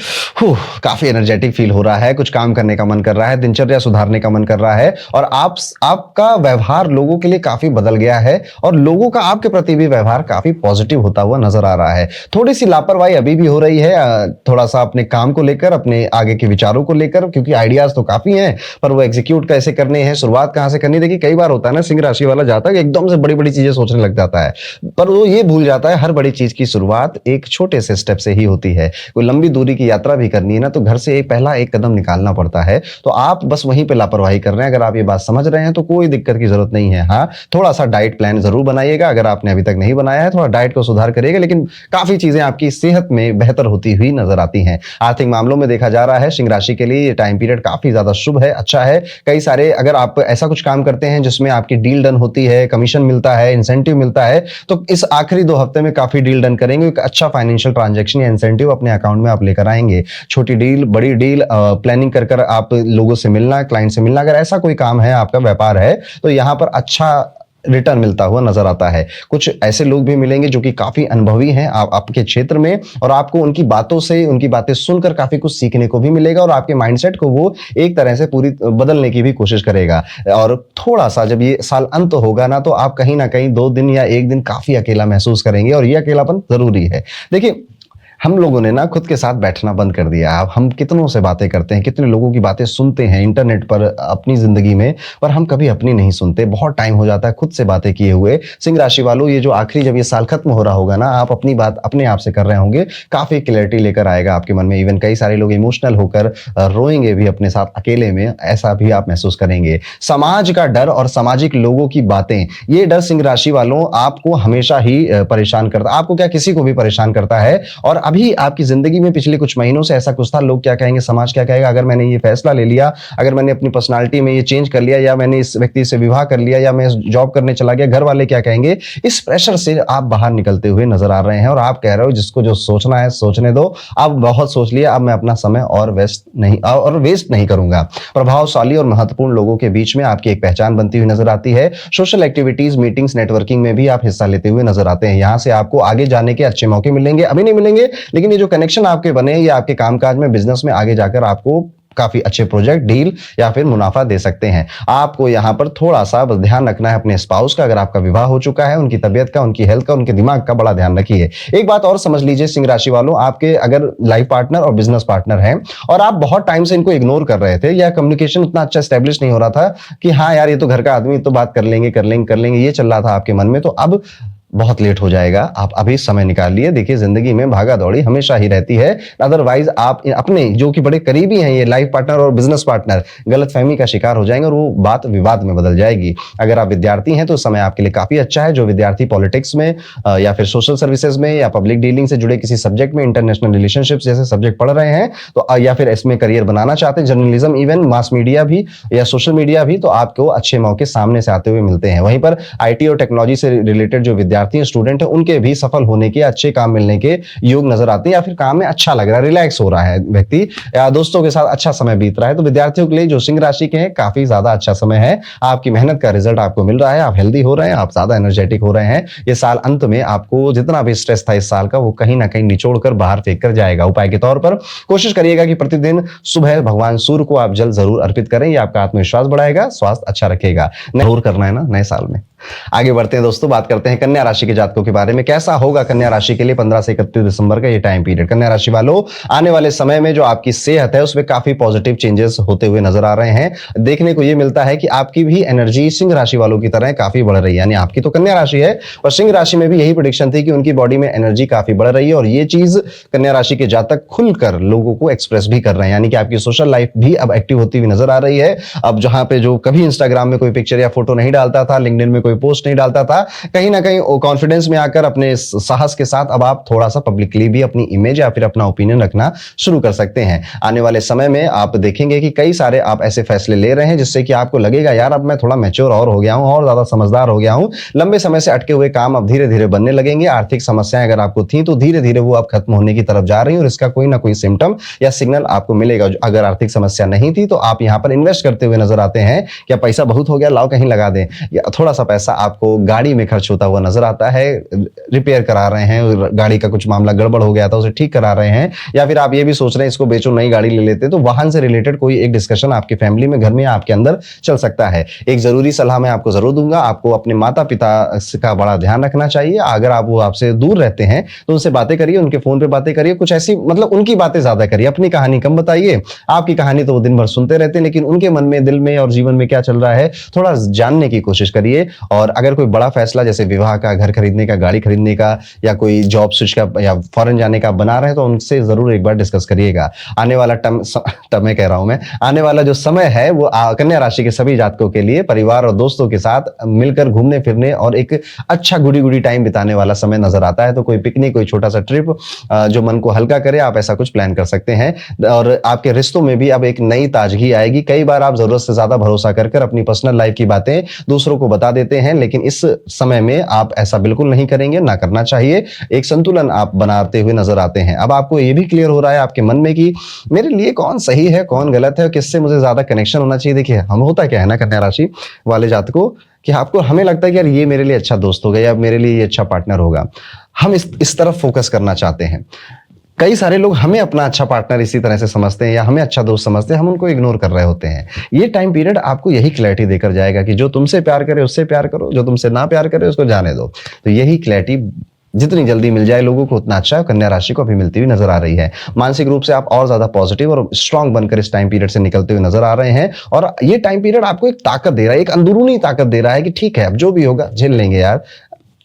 काफी एनर्जेटिक फील हो रहा है, कुछ काम करने का मन कर रहा है, दिनचर्या सुधारने का मन कर रहा है और आपका व्यवहार लोगों के लिए काफी बदल गया है और लोगों का आपके प्रति भी व्यवहार काफी पॉजिटिव होता हुआ नजर आ रहा है। थोड़ी सी लापरवाही अभी भी हो रही है, थोड़ा सा अपने काम को लेकर, अपने आगे के विचारों को लेकर, क्योंकि आइडियाज तो काफी हैं पर वो एग्जीक्यूट कैसे करने हैं, शुरुआत कहां से करनी। देखिए कई बार होता है ना, सिंह राशि वाला जातक एकदम से बड़ी बड़ी चीजें सोचने लग जाता है पर वो ये भूल जाता है हर बड़ी चीज की शुरुआत एक छोटे से स्टेप से ही होती है। कोई लंबी दूरी की यात्रा भी करनी है ना तो घर से पहला एक कदम निकालना पड़ता है। तो आप बस वहीं पे लापरवाही कर रहे हैं। अगर आप ये बात समझ रहे हैं तो कोई दिक्कत की जरूरत नहीं है। हाँ, थोड़ा सा डाइट प्लान जरूर बनाइएगा, अगर आपने अभी तक नहीं बनाया है थोड़ा डाइट को सुधार करिएगा, लेकिन काफी चीजें आपकी सेहत में बेहतर होती हुई नजर आती हैं। आर्थिक मामलों में देखा जा रहा है सिंह राशि के लिए ये टाइम पीरियड काफी ज्यादा शुभ है, अच्छा है। कई सारे अगर आप ऐसा कुछ काम करते हैं जिसमें आपकी डील डन होती है, कमीशन मिलता है, इंसेंटिव मिलता है, तो इस आखिरी 2 हफ्ते में काफी डील डन करेंगे। एक अच्छा फाइनेंशियल ट्रांजैक्शन या इंसेंटिव अपने अकाउंट में आप लेकर आएंगे। छोटी डील, बड़ी डील, प्लानिंग कर कर आप लोगों से मिलना, क्लाइंट से मिलना, अगर ऐसा कोई काम है, आपका व्यापार है, तो यहां पर अच्छा रिटर्न मिलता हुआ नजर आता है। कुछ ऐसे लोग भी मिलेंगे जो कि काफी अनुभवी हैं आपके क्षेत्र में और आपको उनकी बातों से, उनकी बातें सुनकर काफी कुछ सीखने को भी मिलेगा और आपके माइंडसेट को वो एक तरह से पूरी बदलने की भी कोशिश करेगा। और थोड़ा सा जब ये साल अंत होगा ना तो आप कहीं ना कहीं 2 दिन या 1 दिन काफी अकेला महसूस करेंगे और ये अकेलापन जरूरी है। देखिए हम लोगों ने ना खुद के साथ बैठना बंद कर दिया। अब हम कितनों से बातें करते हैं, कितने लोगों की बातें सुनते हैं इंटरनेट पर अपनी जिंदगी में, पर हम कभी अपनी नहीं सुनते। बहुत टाइम हो जाता है खुद से बातें किए हुए। सिंह राशि वालों, ये जो आखिरी जब ये साल खत्म हो रहा होगा ना, आप अपनी बात अपने आप से कर रहे होंगे, काफी क्लैरिटी लेकर आएगा आपके मन में। इवन कई सारे लोग इमोशनल होकर रोएंगे भी अपने साथ अकेले में, ऐसा भी आप महसूस करेंगे। समाज का डर और सामाजिक लोगों की बातें, ये डर सिंह राशि वालों आपको हमेशा ही परेशान करता, आपको क्या किसी को भी परेशान करता है। और अभी आपकी जिंदगी में पिछले कुछ महीनों से ऐसा कुछ था, लोग क्या कहेंगे, समाज क्या कहेगा, अगर मैंने ये फैसला ले लिया, अगर मैंने अपनी पर्सनालिटी में ये चेंज कर लिया, या मैंने इस व्यक्ति से विवाह कर लिया, या मैं जॉब करने चला गया, घर वाले क्या कहेंगे। इस प्रेशर से आप बाहर निकलते हुए नजर आ रहे हैं और आप कह रहे हो जिसको जो सोचना है सोचने दो, अब बहुत सोच लिया, अब मैं अपना समय और वेस्ट नहीं करूंगा। प्रभावशाली और महत्वपूर्ण लोगों के बीच में आपकी एक पहचान बनती हुई नजर आती है। सोशल एक्टिविटीज, मीटिंग्स, नेटवर्किंग में भी आप हिस्सा लेते हुए नजर आते हैं। यहां से आपको आगे जाने के अच्छे मौके मिलेंगे, अभी नहीं मिलेंगे लेकिन ये जो कनेक्शन आपके बने, ये आपके कामकाज में, बिजनेस में आगे जाकर आपको काफी अच्छे प्रोजेक्ट, डील या फिर मुनाफा दे सकते हैं। आपको यहां पर थोड़ा सा बस ध्यान रखना है अपने स्पाउस का। अगर आपका विवाह हो चुका है, उनकी तबियत का, उनकी हेल्थ का, उनके दिमाग का बड़ा ध्यान रखिए। एक बात और समझ लीजिए सिंह राशि वालों, आपके अगर लाइफ पार्टनर और बिजनेस पार्टनर हैं और आप बहुत टाइम से इनको इग्नोर कर रहे थे या कम्युनिकेशन उतना अच्छा स्टैब्लिश नहीं हो रहा था कि हाँ यार ये तो घर का आदमी, तो बात कर लेंगे, ये चल रहा था आपके मन में, तो अब बहुत लेट हो जाएगा। आप अभी समय निकाल लिए। देखिए जिंदगी में भागा दौड़ी हमेशा ही रहती है, अदरवाइज आप अपने जो कि बड़े करीबी हैं, ये लाइफ पार्टनर और बिजनेस पार्टनर, गलतफहमी का शिकार हो जाएंगे और वो बात विवाद में बदल जाएगी। अगर आप विद्यार्थी हैं तो समय आपके लिए काफी अच्छा है। जो विद्यार्थी पॉलिटिक्स में या फिर सोशल सर्विसेज में या पब्लिक डीलिंग से जुड़े किसी सब्जेक्ट में, इंटरनेशनल रिलेशनशिप जैसे सब्जेक्ट पढ़ रहे हैं तो या फिर इसमें करियर बनाना चाहते हैं, जर्नलिज्म, इवन मास मीडिया भी या सोशल मीडिया भी, तो आपको अच्छे मौके सामने से आते हुए मिलते हैं। वहीं पर IT और टेक्नोलॉजी से रिलेटेड जो विद्यार्थी स्टूडेंट है, उनके भी सफल होने के, अच्छे काम मिलने के योग नजर आते हैं, या फिर काम में अच्छा लग रहा है, रिलैक्स हो रहा है व्यक्ति, या दोस्तों के साथ अच्छा समय बीत रहा है। तो विद्यार्थियों के लिए जो सिंह राशि के हैं काफी ज्यादा अच्छा समय है। आपकी मेहनत का रिजल्ट आपको मिल रहा है, आप हेल्दी हो रहे हैं, आप ज्यादा एनर्जेटिक हो रहे हैं। ये साल अंत में आपको जितना भी स्ट्रेस था इस साल का, वो कहीं ना कहीं निचोड़ कर बाहर फेंक कर जाएगा। उपाय के तौर पर कोशिश करिएगा कि प्रतिदिन सुबह भगवान सूर्य को आप जल जरूर अर्पित करें, ये आपका आत्मविश्वास बढ़ाएगा, स्वास्थ्य अच्छा रखेगा। जरूर करना है ना नए साल में। आगे बढ़ते हैं दोस्तों, बात करते हैं कन्या राशि के जातकों के बारे में। कैसा होगा कन्या राशि के लिए 15 से 31 दिसंबर का ये टाइम पीरियड। कन्या राशि वालों, आने वाले समय में जो आपकी सेहत है उसमें काफी पॉजिटिव चेंजेस होते हुए नजर आ रहे हैं। देखने को ये मिलता है कि आपकी भी एनर्जी सिंह राशि वालों की तरह काफी बढ़ रही है। यानी आपकी तो कन्या राशि है और सिंह राशि में भी यही प्रेडिक्शन थी कि उनकी बॉडी में एनर्जी काफी बढ़ रही है और ये चीज कन्या राशि के जातक खुलकर लोगों को एक्सप्रेस भी कर रहे हैं। यानी कि आपकी सोशल लाइफ भी अब एक्टिव होती हुई नजर आ रही है। अब जहां पे जो कभी इंस्टाग्राम में कोई पिक्चर या फोटो नहीं डालता था, लिंक्डइन में कोई पोस्ट नहीं डालता था, कहीं ना कहीं कॉन्फिडेंस में आकर अपने साहस के साथ अब आप थोड़ा सा पब्लिकली भी अपनी इमेज या फिर अपना ओपिनियन रखना शुरू कर सकते हैं। आने वाले समय में आप देखेंगे कि कई सारे आप ऐसे फैसले ले रहे हैं जिससे कि आपको लगेगा यार अब मैं थोड़ा मैच्योर और हो गया हूं और ज्यादा समझदार हो गया हूं। लंबे समय से अटके हुए काम अब धीरे धीरे बनने लगेंगे। आर्थिक समस्याएं अगर आपको थी तो धीरे धीरे वो अब खत्म होने की तरफ जा रही है और इसका कोई ना कोई सिम्टम या सिग्नल आपको मिलेगा। अगर आर्थिक समस्या नहीं थी तो आप यहां पर इन्वेस्ट करते हुए नजर आते हैं, क्या पैसा बहुत हो गया, लाओ कहीं लगा दें, या थोड़ा सा पैसा आपको गाड़ी में खर्च होता हुआ नजर आता है, रिपेयर करा रहे हैं, गाड़ी का कुछ मामला गड़बड़ हो गया था उसे ठीक करा रहे हैं, या फिर आप ये भी सोच रहे हैं इसको बेचो नई गाड़ी ले लेते, तो वाहन से रिलेटेड कोई एक डिस्कशन आपके फैमिली में, घर में, आपके अंदर चल सकता है। एक जरूरी सलाह मैं आपको जरूर दूंगा, आपको अपने माता पिता का बड़ा ध्यान रखना चाहिए। अगर आप वो आपसे दूर रहते हैं तो उनसे बातें करिए, उनके फोन पे बातें करिए, कुछ ऐसी मतलब उनकी बातें ज्यादा करिए, अपनी कहानी कम बताइए। आपकी कहानी तो वो दिन भर सुनते रहते हैं, लेकिन उनके मन में, दिल में और जीवन में क्या चल रहा है थोड़ा जानने की कोशिश करिए। और अगर कोई बड़ा फैसला जैसे विवाह का, घर खरीदने का, गाड़ी खरीदने का, या कोई जॉब स्विच का या फॉरेन जाने का बना रहे हैं, तो उनसे जरूर एक बार डिस्कस करिएगा। आने वाला टर्म कह रहा हूं मैं, आने वाला जो समय है वो कन्या राशि के सभी जातकों के लिए परिवार और दोस्तों के साथ मिलकर घूमने फिरने और एक अच्छा गुडी गुडी टाइम बिताने वाला समय नजर आता है। तो कोई पिकनिक, कोई छोटा सा ट्रिप जो मन को हल्का करे, आप ऐसा कुछ प्लान कर सकते हैं। और आपके रिश्तों में भी अब एक नई ताजगी आएगी। कई बार आप जरूरत से ज्यादा भरोसा कर अपनी पर्सनल लाइफ की बातें दूसरों को बता देते हैं, लेकिन इस समय में आप ऐसा बिल्कुल नहीं करेंगे, ना करना चाहिए। एक संतुलन आप बनाते हुए नजर आते हैं। अब आपको ये भी क्लियर हो रहा है आपके मन में कि मेरे लिए कौन सही है, कौन गलत है, किससे मुझे ज्यादा कनेक्शन होना चाहिए। देखिए, हम होता क्या है ना कन्या राशि वाले जातकों, कि आपको, हमें लगता है कि यार ये मेरे लिए अच्छा दोस्त होगा या मेरे लिए ये अच्छा पार्टनर होगा, हम इस तरफ फोकस करना चाहते हैं। कई सारे लोग हमें अपना अच्छा पार्टनर इसी तरह से समझते हैं या हमें अच्छा दोस्त समझते हैं, हम उनको इग्नोर कर रहे होते हैं। ये टाइम पीरियड आपको यही क्लैरिटी देकर जाएगा कि जो तुमसे प्यार करे उससे प्यार करो, जो तुमसे ना प्यार करे उसको जाने दो। तो यही क्लैरिटी जितनी जल्दी मिल जाए लोगों को उतना अच्छा, कन्या राशि को अभी मिलती हुई नजर आ रही है। मानसिक रूप से आप और ज्यादा पॉजिटिव और स्ट्रांग बनकर इस टाइम पीरियड से निकलते हुए नजर आ रहे हैं। और ये टाइम पीरियड आपको एक ताकत दे रहा है, एक अंदरूनी ताकत दे रहा है कि ठीक है, अब जो भी होगा झेल लेंगे यार,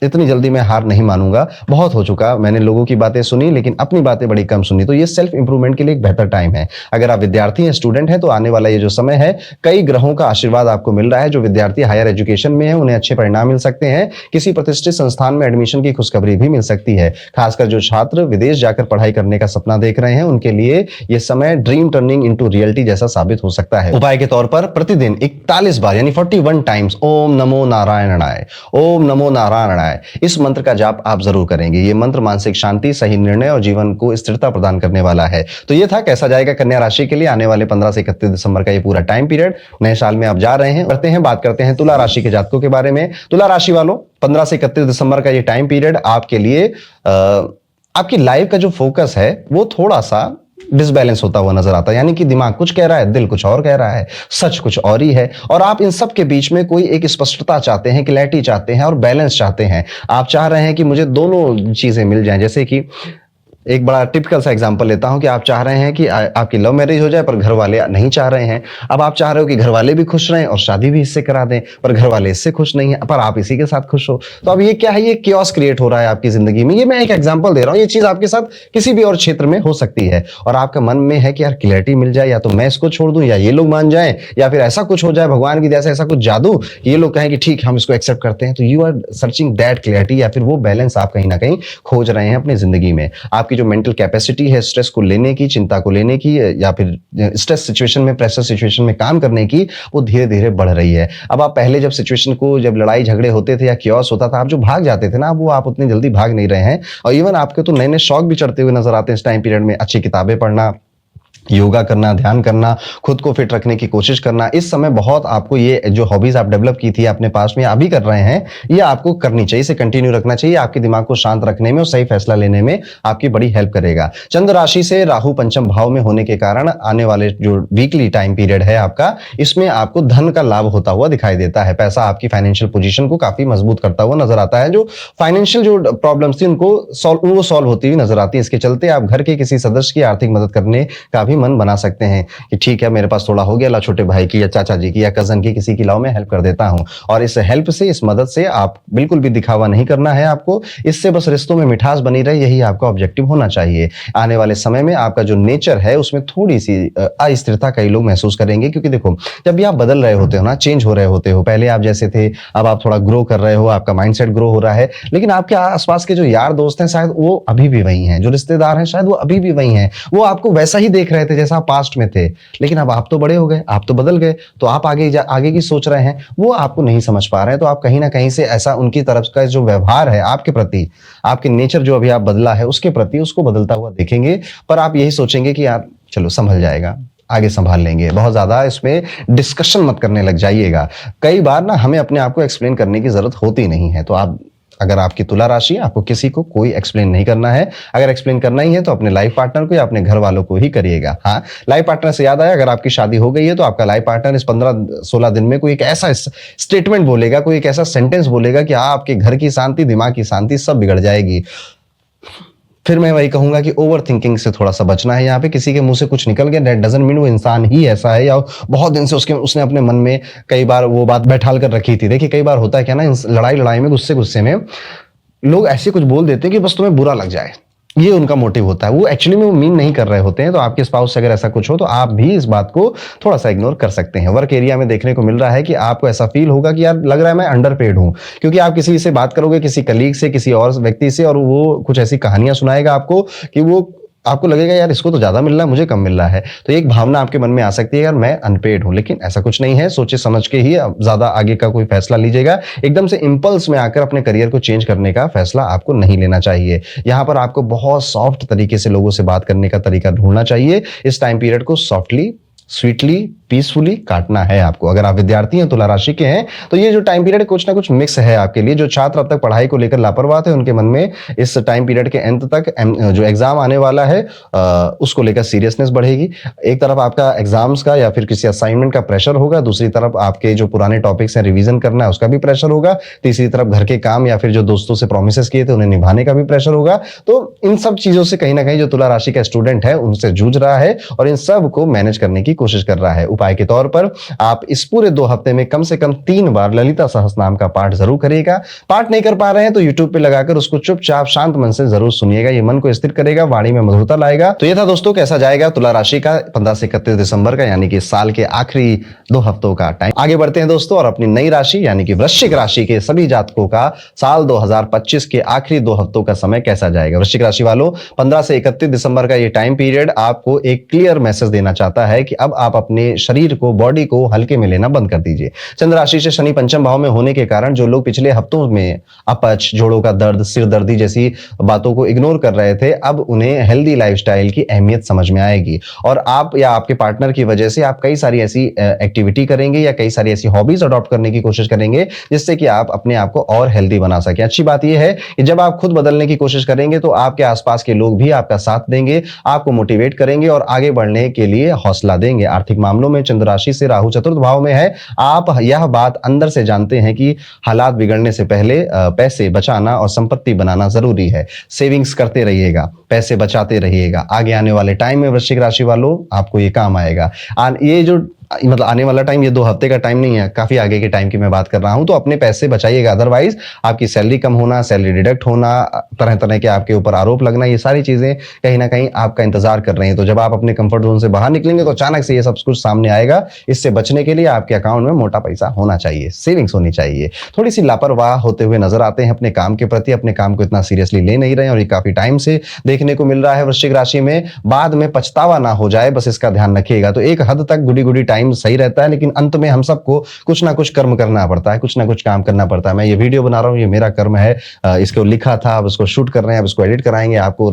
इतनी जल्दी मैं हार नहीं मानूंगा, बहुत हो चुका, मैंने लोगों की बातें सुनी लेकिन अपनी बातें बड़ी कम सुनी। तो ये सेल्फ इंप्रूवमेंट के लिए एक बेहतर टाइम है। अगर आप विद्यार्थी हैं, स्टूडेंट हैं, तो आने वाला ये जो समय है, कई ग्रहों का आशीर्वाद आपको मिल रहा है। जो विद्यार्थी हायर एजुकेशन में है उन्हें अच्छे परिणाम मिल सकते हैं। किसी प्रतिष्ठित संस्थान में एडमिशन की खुशखबरी भी मिल सकती है। खासकर जो छात्र विदेश जाकर पढ़ाई करने का सपना देख रहे हैं उनके लिए यह समय ड्रीम टर्निंग इनटू रियलिटी जैसा साबित हो सकता है। उपाय के तौर पर प्रतिदिन 41 बार यानी 41 टाइम्स ओम नमो नारायणाय, ओम नमो नारायणाय, इस मंत्र का जाप आप जरूर करेंगे। ये मंत्र मानसिक शांति, सही निर्णय और जीवन को स्थिरता प्रदान करने वाला है। तो ये था कैसा जाएगा कन्या राशि के लिए आने वाले 15 से 31 दिसंबर का ये पूरा टाइम पीरियड। नए साल में आप जा रहे हैं, बात करते हैं तुला राशि के जातकों के बारे में। तुला राशि वालों, 15 से 31 दिसंबर का ये टाइम पीरियड आपके लिए आपकी लाइफ का जो फोकस है वो थोड़ा सा डिसबैलेंस होता हुआ नजर आता है। यानी कि दिमाग कुछ कह रहा है, दिल कुछ और कह रहा है, सच कुछ और ही है। और आप इन सब के बीच में कोई एक स्पष्टता चाहते हैं, क्लैरिटी चाहते हैं और बैलेंस चाहते हैं। आप चाह रहे हैं कि मुझे दोनों चीजें मिल जाएं। जैसे कि एक बड़ा टिपिकल सा एग्जांपल लेता हूं कि आप चाह रहे हैं कि आपकी लव मैरिज हो जाए पर घर वाले नहीं चाह रहे हैं। अब आप चाह रहे हो कि घर वाले भी खुश रहें और शादी भी इससे करा दें, पर घर वाले इससे खुश नहीं है, पर आप इसी के साथ खुश हो। तो अब ये क्या है, ये कियोस क्रिएट हो रहा है आपकी जिंदगी में। ये मैं एक एग्जांपल दे रहा हूं, ये चीज आपके साथ किसी भी और क्षेत्र में हो सकती है। और आपका मन में है कि यार क्लैरिटी मिल जाए, या तो मैं इसको छोड़ दूं या ये लोग मान जाएं, या फिर ऐसा कुछ हो जाए भगवान की दया से, ऐसा कुछ जादू ये लोग कहें कि ठीक हम इसको एक्सेप्ट करते हैं। तो you are searching that clarity, या फिर वो बैलेंस आप कहीं ना कहीं खोज रहे हैं अपनी जिंदगी में। आपकी जो मेंटल कैपेसिटी है स्ट्रेस को लेने की, चिंता को लेने की, या फिर स्ट्रेस सिचुएशन में, प्रेशर सिचुएशन में काम करने की, वो धीरे धीरे बढ़ रही है। अब आप पहले जब सिचुएशन को, जब लड़ाई झगड़े होते थे या कियोस होता था, आप जो भाग जाते थे ना, वो आप उतनी जल्दी भाग नहीं रहे हैं। और इवन आपके तो नए नए शौक भी चढ़ते हुए नजर आते हैं इस टाइम पीरियड में। अच्छी किताबें पढ़ना, योगा करना, ध्यान करना, खुद को फिट रखने की कोशिश करना। इस समय बहुत आपको ये जो हॉबीज आप डेवलप की थी अपने पास में, अभी कर रहे हैं, ये आपको करनी चाहिए, इसे कंटिन्यू रखना चाहिए। आपके दिमाग को शांत रखने में और सही फैसला लेने में आपकी बड़ी हेल्प करेगा। चंद्र राशि से राहु पंचम भाव में होने के कारण आने वाले जो वीकली टाइम पीरियड है आपका, इसमें आपको धन का लाभ होता हुआ दिखाई देता है। पैसा आपकी फाइनेंशियल पोजीशन को काफी मजबूत करता हुआ नजर आता है। जो फाइनेंशियल जो प्रॉब्लम्स थी उनको सॉल्व होती हुई नजर आती है। इसके चलते आप घर के किसी सदस्य की आर्थिक मदद करने का भी मन बना सकते हैं कि ठीक है, मेरे पास थोड़ा हो गया, ला छोटे भाई की या चाचा जी की या कजन की, किसी की लाओ मैं हेल्प कर देता हूं। और इस हेल्प से, इस मदद से आप बिल्कुल भी दिखावा नहीं करना है आपको। इससे बस रिश्तों में मिठास बनी रहे, यही आपका ऑब्जेक्टिव होना चाहिए। आने वाले समय में आपका जो नेचर है उसमें थोड़ी सी अस्थिरता कई लोग महसूस करेंगे, क्योंकि देखो जब भी आप बदल रहे होते हो ना, चेंज हो रहे होते हो, पहले आप जैसे थे, अब आप थोड़ा ग्रो कर रहे हो, आपका माइंडसेट ग्रो हो रहा है, लेकिन आपके आसपास के जो यार दोस्त हैं शायद वो अभी भी वही हैं, जो रिश्तेदार हैं शायद वो अभी भी वही हैं। वो आपको वैसा ही देख रहे थे जैसा आप पास्ट में थे, लेकिन अब आप तो बड़े हो गए, आप तो बदल गए, तो आप आगे की सोच रहे हैं, वो आपको नहीं समझ पा रहे हैं। तो आप कहीं ना कहीं से ऐसा उनकी तरफ का जो व्यवहार है आपके प्रति, आपके नेचर जो अभी आप बदला है उसके प्रति, उसको बदलता हुआ देखेंगे। पर आप यही सोचेंगे कि यार चलो संभल जाएगा, आगे संभाल लेंगे। बहुत ज्यादा इसमें डिस्कशन मत करने लग जाइएगा। कई बार ना हमें अपने आप को एक्सप्लेन करने की जरूरत होती नहीं है। तो आप, अगर आपकी तुला राशि, आपको किसी को कोई एक्सप्लेन नहीं करना है। अगर एक्सप्लेन करना ही है तो अपने लाइफ पार्टनर को या अपने घर वालों को ही करिएगा। हाँ, लाइफ पार्टनर से याद आया, अगर आपकी शादी हो गई है तो आपका लाइफ पार्टनर इस 15-16 दिन में कोई एक ऐसा स्टेटमेंट बोलेगा, कोई एक ऐसा सेंटेंस बोलेगा कि आपके घर की शांति, दिमाग की शांति सब बिगड़ जाएगी। फिर मैं वही कहूंगा कि ओवर थिंकिंग से थोड़ा सा बचना है। यहाँ पे किसी के मुंह से कुछ निकल गया, दैट डजंट मीन वो इंसान ही ऐसा है, या बहुत दिन से उसने अपने मन में कई बार वो बात बैठाल कर रखी थी। देखिए कई बार होता है क्या ना, लड़ाई में, गुस्से में लोग ऐसे कुछ बोल देते हैं कि बस तुम्हें बुरा लग जाए, ये उनका मोटिव होता है। वो एक्चुअली में वो मीन नहीं कर रहे होते हैं। तो आपके स्पाउस से अगर ऐसा कुछ हो तो आप भी इस बात को थोड़ा सा इग्नोर कर सकते हैं। वर्क एरिया में देखने को मिल रहा है कि आपको ऐसा फील होगा कि यार लग रहा है मैं अंडरपेड हूं, क्योंकि आप किसी से बात करोगे, किसी कलीग से, किसी और व्यक्ति से, और वो कुछ ऐसी कहानियां सुनाएगा आपको कि वो आपको लगेगा यार इसको तो ज्यादा मिल रहा है, मुझे कम मिल रहा है। तो एक भावना आपके मन में आ सकती है यार मैं अनपेड हूं, लेकिन ऐसा कुछ नहीं है। सोचे समझ के ही ज्यादा आगे का कोई फैसला लीजिएगा। एकदम से इंपल्स में आकर अपने करियर को चेंज करने का फैसला आपको नहीं लेना चाहिए। यहां पर आपको बहुत सॉफ्ट तरीके से लोगों से बात करने का तरीका ढूंढना चाहिए। इस टाइम पीरियड को सॉफ्टली, स्वीटली, पीसफुली काटना है आपको। अगर आप विद्यार्थी हैं, तुला राशि के हैं, तो ये जो टाइम पीरियड कुछ ना कुछ मिक्स है आपके लिए। जो छात्र अब तक पढ़ाई को लेकर लापरवाह थे, उनके मन में इस टाइम पीरियड के अंत तक जो एग्जाम आने वाला है उसको लेकर सीरियसनेस बढ़ेगी। एक तरफ आपका एग्जाम्स का या फिर किसी असाइनमेंट का प्रेशर होगा, दूसरी तरफ आपके जो पुराने टॉपिक्स हैं रिवीजन करना है उसका भी प्रेशर होगा, तीसरी तरफ घर के काम या फिर जो दोस्तों से प्रोमिसेस किए थे उन्हें निभाने का भी प्रेशर होगा। तो इन सब चीजों से कहीं ना कहीं जो तुला राशि का स्टूडेंट है उनसे जूझ रहा है और इन सब को मैनेज करने की कोशिश कर रहा है। उपाय के तौर पर आप इस पूरे 2 हफ्ते में कम से कम 3 बार ललिता सहस्त्रनाम का पाठ जरूर करिएगा। पाठ नहीं कर पा रहे हैं तो यूट्यूब पे लगाकर उसको चुपचाप शांत मन से जरूर सुनिएगा। ये मन को स्थिर करेगा, वाणी में मधुरता लाएगा। तो ये था दोस्तों कैसा जाएगा तुला राशि का 15 से 31 दिसंबर का, यानी कि साल के आखिरी 2 हफ्तों का टाइम। आगे बढ़ते हैं दोस्तों और अपनी नई राशि यानी कि वृश्चिक राशि के सभी जातकों का साल 2025 के आखिरी 2 हफ्तों का समय कैसा जाएगा। वृश्चिक राशि वालों, 15 से 31 दिसंबर का ये टाइम पीरियड आपको एक क्लियर मैसेज देना चाहता है कि अब आप अपने शरीर को, बॉडी को हल्के में लेना बंद कर दीजिए। चंद्र राशि से शनि पंचम भाव में होने के कारण जो लोग पिछले हफ्तों में अपच, जोड़ों का दर्द, सिर दर्दी जैसी बातों को इग्नोर कर रहे थे, अब उन्हें हेल्दी लाइफस्टाइल की अहमियत समझ में आएगी। और आप या आपके पार्टनर की वजह से आप कई सारी ऐसी एक्टिविटी करेंगे या कई सारी ऐसी हॉबीज अडॉप्ट करने की कोशिश करेंगे जिससे कि आप अपने आप को और हेल्दी बना सकें। अच्छी बात यह है कि जब आप खुद बदलने की कोशिश करेंगे तो आपके आसपास के लोग भी आपका साथ देंगे, आपको मोटिवेट करेंगे और आगे बढ़ने के लिए हौसला देंगे। आर्थिक मामलों में चंद्र राशि से राहु चतुर्थ भाव में है। आप यह बात अंदर से जानते हैं कि हालात बिगड़ने से पहले पैसे बचाना और संपत्ति बनाना जरूरी है। सेविंग्स करते रहिएगा, पैसे बचाते रहिएगा। आगे आने वाले टाइम में वृश्चिक राशि वालों आपको ये काम आएगा। ये जो मतलब आने वाला टाइम, ये 2 हफ्ते का टाइम नहीं है, काफी आगे के टाइम की मैं बात कर रहा हूं। तो अपने पैसे बचाइएगा, अदरवाइज आपकी सैलरी कम होना, सैलरी डिडक्ट होना, तरह तरह के आपके ऊपर आरोप लगना, ये सारी चीजें कहीं ना कहीं आपका इंतजार कर रही हैं। तो जब आप अपने कंफर्ट जोन से बाहर निकलेंगे तो अचानक से ये सब कुछ सामने आएगा। इससे बचने के लिए आपके अकाउंट में मोटा पैसा होना चाहिए, सेविंग्स होनी चाहिए। थोड़ी सी लापरवाह होते हुए नजर आते हैं अपने काम के प्रति, अपने काम को इतना सीरियसली ले नहीं रहे हैं और ये काफी टाइम से देखने को मिल रहा है वृश्चिक राशि में। बाद में पछतावा ना हो जाए, बस इसका ध्यान रखिएगा। तो एक हद तक गुडी गुडी टाइम सही रहता है, लेकिन अंत में हम सबको कुछ ना कुछ कर्म करना पड़ता है, कुछ ना कुछ काम करना पड़ता है। मैं ये वीडियो बना रहा हूं, ये मेरा कर्म है। इसको लिखा था, अब इसको शूट कर रहे हैं, अब इसको एडिट कराएंगे, आपको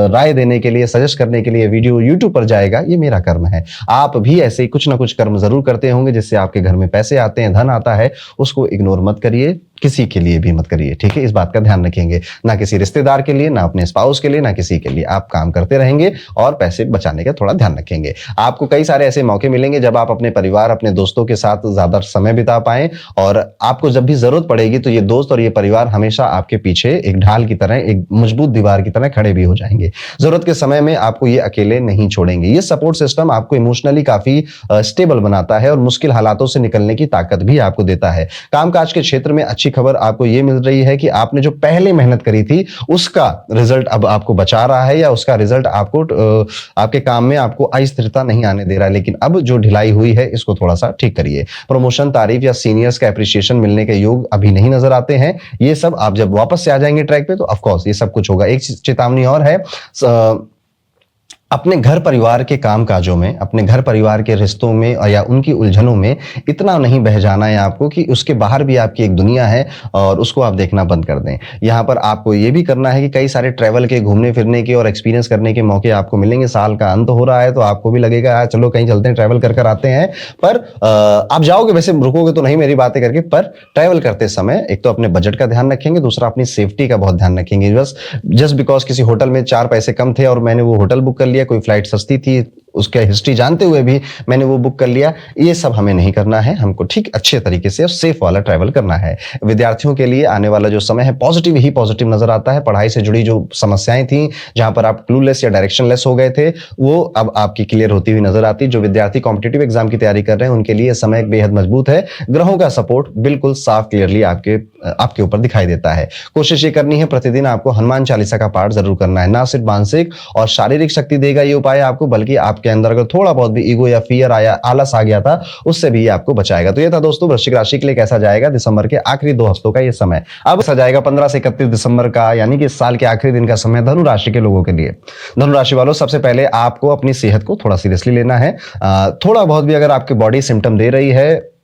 राय देने के लिए, सजेस्ट करने के लिए वीडियो यूट्यूब पर जाएगा, ये मेरा कर्म है। आप भी ऐसे ही कुछ ना कुछ कर्म जरूर करते होंगे जिससे आपके घर में पैसे आते हैं, धन आता है। उसको इग्नोर मत करिए, किसी के लिए भी मत करिए, ठीक है। इस बात का ध्यान रखेंगे, ना किसी रिश्तेदार के लिए, ना अपने स्पाउस के लिए, ना किसी के लिए। आप काम करते रहेंगे और पैसे बचाने का थोड़ा ध्यान रखेंगे। आपको कई सारे ऐसे मौके मिलेंगे जब आप अपने परिवार, अपने दोस्तों के साथ ज्यादा समय बिता पाएं, और आपको जब भी जरूरत पड़ेगी तो ये दोस्त और ये परिवार हमेशा आपके पीछे एक ढाल की तरह, एक मजबूत दीवार की तरह खड़े भी हो जाएंगे। जरूरत के समय में आपको ये अकेले नहीं छोड़ेंगे। ये सपोर्ट सिस्टम आपको इमोशनली काफी स्टेबल बनाता है और मुश्किल हालातों से निकलने की ताकत भी आपको देता है। कामकाज के क्षेत्र में अच्छी खबर आपको ये मिल रही है कि आपने जो पहले मेहनत करी थी उसका रिजल्ट अब आपको बचा रहा है, या उसका रिजल्ट आपको आपके काम में आपको अस्थिरता नहीं आने दे रहा है। लेकिन अब जो ढिलाई हुई है इसको थोड़ा सा ठीक करिए। प्रमोशन, तारीफ या सीनियर्स का एप्रिसिएशन मिलने के योग अभी नहीं नजर आते हैं। ये सब आप जब वापस से आ जाएंगे ट्रैक पे तो ऑफ कोर्स ये सब कुछ होगा। एक चेतावनी और है, अपने घर परिवार के काम काजों में, अपने घर परिवार के रिश्तों में या उनकी उलझनों में इतना नहीं बह जाना है आपको कि उसके बाहर भी आपकी एक दुनिया है और उसको आप देखना बंद कर दें। यहाँ पर आपको ये भी करना है कि कई सारे ट्रैवल के, घूमने फिरने के और एक्सपीरियंस करने के मौके आपको मिलेंगे। साल का अंत हो रहा है तो आपको भी लगेगा यार चलो कहीं चलते हैं, ट्रैवल कर कर आते हैं। पर आप जाओगे, वैसे रुकोगे तो नहीं मेरी बातें करके, पर ट्रैवल करते समय एक तो अपने बजट का ध्यान रखेंगे, दूसरा अपनी सेफ्टी का बहुत ध्यान रखेंगे। बस जस्ट बिकॉज किसी होटल में 4 पैसे कम थे और मैंने वो होटल बुक कर लिया, कोई फ्लाइट सस्ती थी उसका हिस्ट्री जानते हुए भी मैंने वो बुक कर लिया, ये सब हमें नहीं करना है। हमको ठीक अच्छे तरीके से और सेफ वाला ट्रैवल करना है। विद्यार्थियों के लिए आने वाला जो समय है पॉजिटिव ही पॉजिटिव नजर आता है। पढ़ाई से जुड़ी जो समस्याएं थी, जहां पर आप क्लूलेस या डायरेक्शनलेस हो गए थे, वो अब आपकी क्लियर होती हुई नजर आती। जो विद्यार्थी कॉम्पिटिटिव एग्जाम की तैयारी कर रहे हैं उनके लिए समय बेहद मजबूत है। ग्रहों का सपोर्ट बिल्कुल साफ क्लियरली आपके ऊपर दिखाई देता है। कोशिश ये करनी है प्रतिदिन आपको हनुमान चालीसा का पाठ जरूर करना है। ना सिर्फ मानसिक और शारीरिक शक्ति देगा ये उपाय आपको, बल्कि आपके अंदर अगर थोड़ा बहुत भी ईगो या फियर आया, आलस आ गया था, उससे भी ये आपको बचाएगा। तो ये था दोस्तों वृश्चिक राशि के लिए कैसा जाएगा दिसंबर के आखिरी 2 हफ्तों का ये समय। अब कैसा जाएगा 15 से 31 दिसंबर का, यानी कि इस साल के आखिरी दिन का समय धनु राशि के लोगों के लिए। धनु राशि वालों, सबसे पहले आपको अपनी सेहत को थोड़ा सीरियसली लेना है। थोड़ा बहुत भी अगर आपकी बॉडी सिम्टम दे रही है,